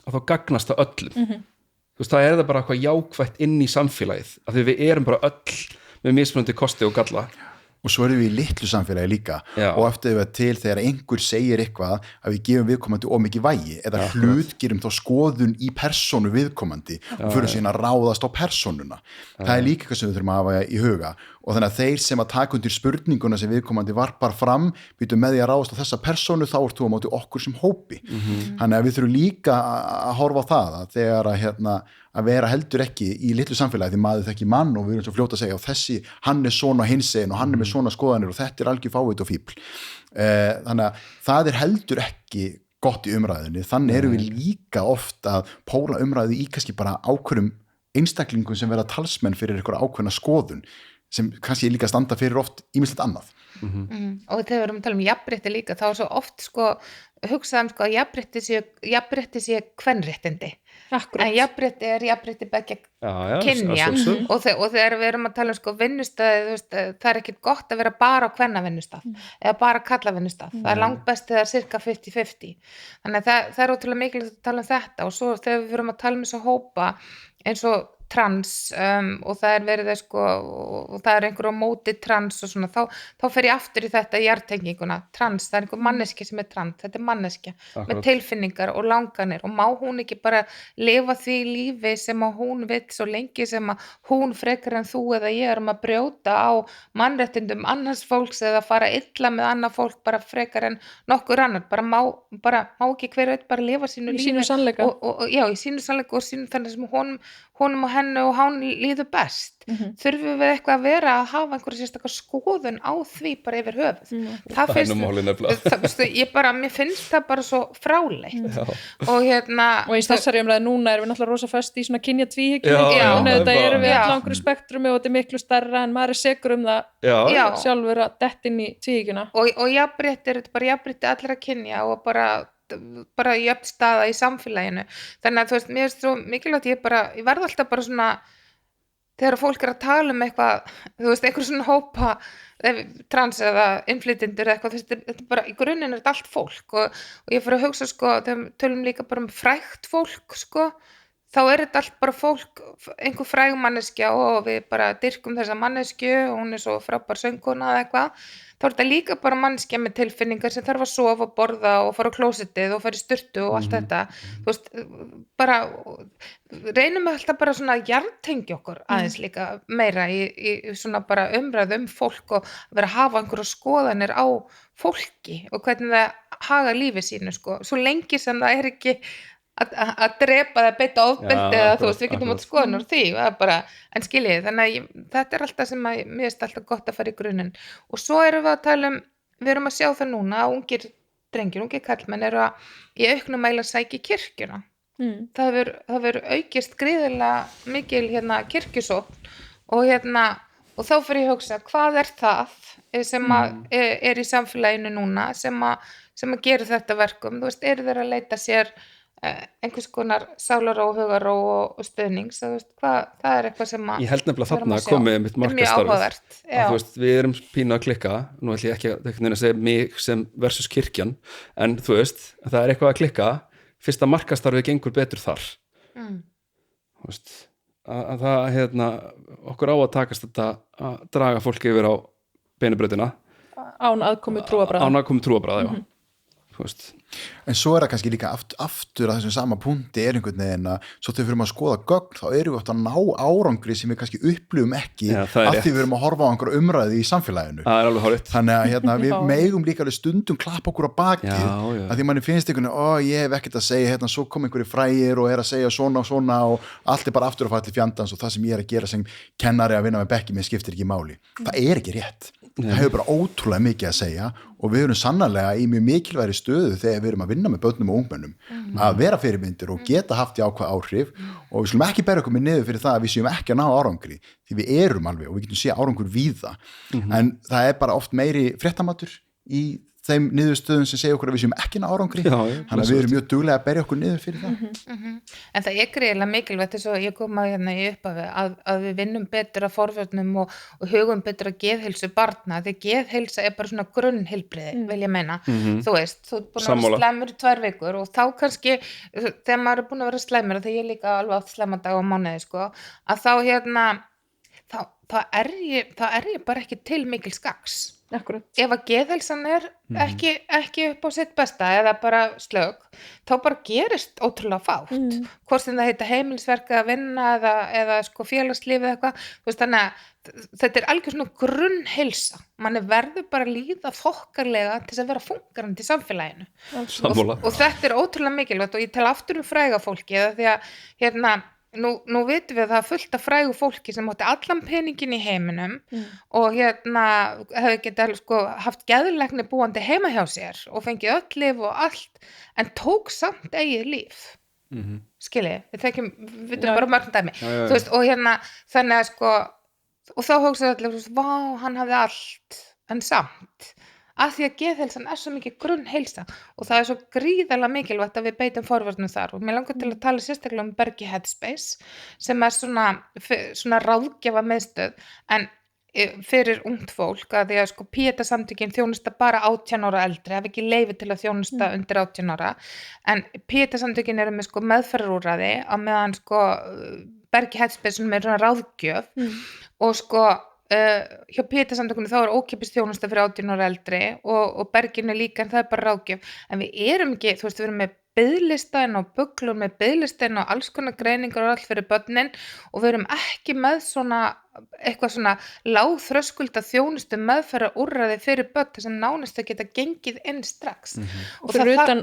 að þá gagnast það öllum þú veist, það er það bara eitthvað jákvætt inn í samfélagið, af því við erum bara öll með mismunandi kosti og galla og svo erum við í litlu samfélagi líka og eftir við til þegar einhver segir eitthvað að við gefum viðkomandi ómikið vægi eða hlutgerum þá skoðun í persónu viðkomandi og fyrir síðan að ráðast á persónuna það er líka eitthvað sem við þurfum að hafa í huga og þannig að þeir sem að taka undir spurninguna sem viðkomandi varpar fram býtum með því að ráðast á þessa persónu þá ert þú á móti okkur sem hópi þannig að við þurfum líka að horfa á það að þegar að vera heldur ekki í litlu samfélagi því maður þekki mann og við erum svo fljóta að segja þessi, hann er svona hinsegin og hann er með svona skoðanir og þetta er algjör fávit og fíbl þannig að það er heldur ekki gott í umræðinni, þannig erum við líka oft að póla umræði í kannski bara ákveðum einstaklingum sem vera talsmenn fyrir einhverja ákveðna skoðun sem kannski líka standa fyrir oft ýmislegt annað og þegar við erum að tala jafnrétti líka þá er svo oft sko hugsaðum sko að jafnrétti sé kvenréttindi en jafnrétti er jafnrétti beggja kynja og þegar við erum að tala sko vinnustæði það er ekkit gott að vera bara á kvennavinnustað eða bara kallavinnustað það er langt best þegar cirka 50-50 þannig að það er ótrúlega mikilvægt að tala þetta og svo þegar við erum að tala þess að hópa eins og trans og það er verið sko, og það er einhver á móti trans og svona, þá fer ég aftur í þetta jartenginguna, trans, það er einhver manneskja sem er trans, þetta er manneskja með tilfinningar og langanir og má hún ekki bara lifa því lífi sem að hún vill svo lengi sem að hún frekar en þú eða ég erum að brjóta á mannréttindum annars fólks eða fara illa með annað fólk bara frekar en nokkur annar, bara má ekki hver veit bara lifa sínu lífi sannleika og í sínu sannleika og sínu þannig sem honum og henni og hann líður best þurfum við eitthvað að vera að hafa einhverja sérstakar skoðun á því bara yfir höfuð það Það er nú málið nefnilega. veistu, mér finnst það bara svo fráleitt og og í þessari umræði núna erum við náttúrulega rosa föst í svona kynja tvíhyggju Já, þetta erum við Já. alltaf á einhverju spektrumi og þetta er miklu stærra en maður er segur um það Já, Já. sjálfur að detta inn í tvíhyggjuna og jafnrétti þetta bara jafnrétti allra kynja og bara jöfn staða í samfélaginu þannig að þú veist, mér finnst svo mikilvægt ég verð alltaf bara svona þegar fólk er að tala um eitthvað þú veist, einhver svona hópa trans eða innflytjendur eða eitthvað þetta er bara, í grunninn er þetta allt fólk og ég fyrir að hugsa sko, þegar við tölum líka bara um frægt fólk sko, þá er þetta allt bara fólk einhver fræg manneskja og við bara dyrkum þessa manneskju og hún er svo frábær söngkona eða eitthvað þá er þetta líka bara manneskja með tilfinningar sem þarf að sofa, borða og fara á klósettið og fara í sturtu og allt þetta þú veist, bara reynum við alltaf bara svona að jarðtengja okkur aðeins líka meira í svona bara umræðu fólk og vera að hafa einhverja skoðanir á fólki og hvernig það haga lífi sínu sko, svo lengi sem það er ekki að drepa það beita ofbeldi eða þú veist, við getum átt skoðanur því bara, en skiljið, þannig að þetta er alltaf sem að mér finnst alltaf gott að fara í grunninn og svo erum við að tala við erum að sjá það núna að ungir drengir, ungir karlmenn eru að í auknum mæli að sækja í kirkjuna það hefur aukist gríðarlega mikil kirkjusókn og þá fyrir ég að hugsa hvað er það sem að er í samfélaginu núna sem að gera þetta verkum, þú veist, eru þeir að leita sér einhvers konar sálaró, hugaró og stuðnings, það er eitthvað sem að ég held nefnilega þarna að komið mitt markastarfið að þú veist, við erum pínu að klikka nú ætlum ég ekki að segja mig sem versus kirkjan, en þú veist það er eitthvað að klikka, fyrst að markastarfið gengur betur þar þú veist, að það okkur á að takast þetta að draga fólki yfir á beinubrautina án aðkomu trúarbragða þú veist. En svo er það kannski líka aftur að þessum sama punkti er einhvern veginn að svo þegar við erum að skoða gögn þá erum við oft að ná árangri sem við kannski upplifum ekki af því við erum að horfa á einhverja umræði í samfélaginu. Það er alveg hárrétt. Þannig að við megum líka alveg stundum klappa okkur á bakið að því manni finnst einhvern veginn, ég hef ekkert að segja svo kom einhverju frægir og er að segja svona og svona og allt er bara aftur að fara til fjandans og það sem ég er að gera sem kennari að vinna með bekki mér skiptir ekki máli. Það er ekki rétt. Það hefur bara ótrúlega mikið að segja og við erum sannarlega í mjög mikilvægri stöðu þegar við erum að vinna með börnum og ungmennum að vera fyrirmyndir og geta haft jákvæð áhrif og við skulum ekki bera okkur með niður fyrir það að við séum ekki að ná árangri því við erum alveg og við getum sé árangur víða en það er bara oft meiri fréttamatur í þeim niðurstöðum sem segja okkur að við séum ekki ná árangri þannig að við erum mjög duglega að berja okkur niður fyrir það En það er greiðlega mikilvægt þess að ég kom að í upphafi að við vinnum betur að forvörnum og hugum betur að geðheilsu barna því geðheilsa er bara svona grunnheilbrigði vil ég meina, þú veist þú er búin að vera slæmur í 2 vikur og þá kannski þegar maður er búin að vera slæmur þegar ég líka alveg átt slæmadag á mánuði sko, að þá er ég bara ekki til mikil skaks Akkurat. Ef að geðheilsan er ekki upp á sitt besta eða bara slög þá bara gerist ótrúlega fátt hvort sem það heita heimilisverk að vinna eða sko félagslífið eitthvað þú veist þannig að þetta er algjör svona grunnheilsa manni verður bara að líða þokkarlega til að vera fungerandi í samfélaginu og þetta er ótrúlega mikilvægt og ég tel aftur fræga fólki eða því að Nú vitum við að það er fullt af frægu fólki sem átti allan peningin í heiminum og hefði getað sko, haft geðlækni búandi heima hjá sér og fengið öll lyf og allt en tók samt eigið líf skiljið, við vitum bara mörgum dæmi þú veist, og þannig að sko og þá hugsaðu allir, vá, hann hafði allt en samt að því að geðheilsan er svo mikið grunnheilsa og það er svo gríðarlega mikilvægt að við beitum forvörnum þar og mér langar til að tala sérstaklega um Bergi Headspace sem er svona ráðgjafa miðstöð en fyrir ungt fólk að því að sko Pieta-samtökin þjónusta bara 18 ára eldri, hafa ekki leyfi til að þjónusta undir 18 ára en Pieta-samtökin eru með sko meðferðarúrræði á meðan sko Bergi Headspace sem er svona ráðgjöf og sko hjá Pieta-samtökunum þá er ókeypis þjónusta fyrir 18 ára eldri og Berginu líka en það er bara ráðgjöf en við erum ekki, þú veist við erum með biðlista inn á buglum, með biðlista inn á alls konar greiningar og allt fyrir börnin og við erum ekki með eitthvað svona lágþröskulda þjónustu meðferða úrræði fyrir börn þess að nánast að geta gengið inn strax. Og fyrir utan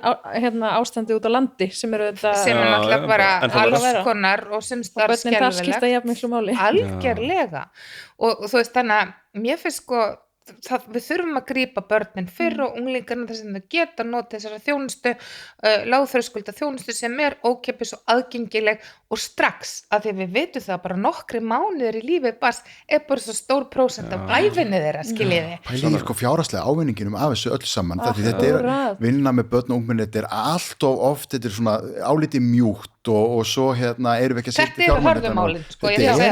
ástandi út á landi sem eru þetta sem er náttúrulega bara alls konar og sem og börnin það skipta jafn miklu máli algerlega og þú veist þannig að mér finnst sko við þurfum að grípa börnin fyrr og unglingarna þess að þau geta notið þessara þjónustu, lágþröskulda þjónustu sem er ókeypis og aðgengileg og strax að því við vitum það bara nokkri mánuðir í lífi barns er bara svo stór prósent af ævinni þeirra skiljiði. Pælið sko fjárhagslega ávinninginum af þessu öll saman þetta er vinna með börn og ungmenni þetta er allt of oft, þetta er svona álítið mjúkt og svo erum við ekki að setja hörðumálin sko, þetta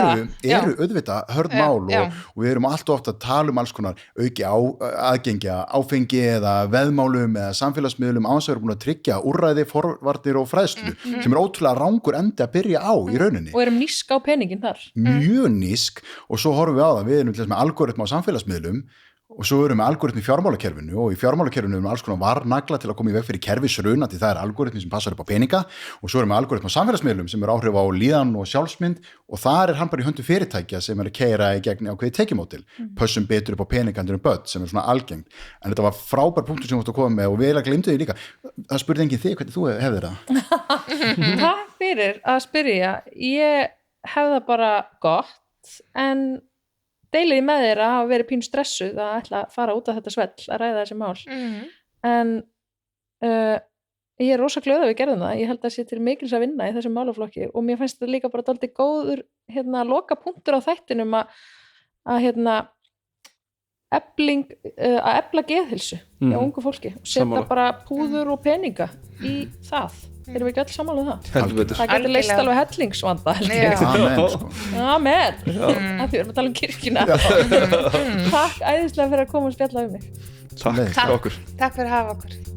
eru auðvitað hörðmál og við erum allt ofta að tala alls konar auki aðgengja áfengi eða veðmálum eða samfélagsmiðlum án þess að vera búin að tryggja úrræði, forvarnir og fræðslu sem er ótrúlega rangur endi að byrja á í rauninni. Og erum nísk á peningin þar. Mjög nísk og svo horfum við á það, við erum til þess með algoritma á samfélagsmiðlum og svo erum við algoritmi í fjármálakerfinu og í fjármálakerfinu erum við alls konar varnagla til að koma í veg fyrir kerfisruna því það er algoritmi sem passar upp á peninga og svo erum við algoritmi á samfélagsmiðlum sem er áhrif á líðan og sjálfsmynd og þar er hann bara í höndu fyrirtækja sem er að keyra í gegn ákveðið tekjumódel, pössum betur upp á peningandur en börn sem er svona algengt en þetta var frábær punktur sem þú ætti að koma með og við gleymdu því líka, það spurði enginn þig hvernig þú hefðir það. Takk fyrir að spyrja, ég hef það bara gott en deilið með þér að hafa verið pínu stressuð að ætla að fara út af þetta svell að ræða þessi mál en ég er rosa glöð að við gerðum það, ég held að sé til mikils að vinna í þessum málaflokki og mér finnst þetta líka bara dálítið góður loka punktur á þættinum að efla geðheilsu hjá ungu fólki og setja bara púður og peninga í það. Erum við ekki öll sammála það? Það getur leist alveg hellingsvanda Amen að því við erum að tala um kirkjuna Takk æðislega fyrir að koma og spjalla um mig Takk fyrir okkur. Takk fyrir að hafa okkur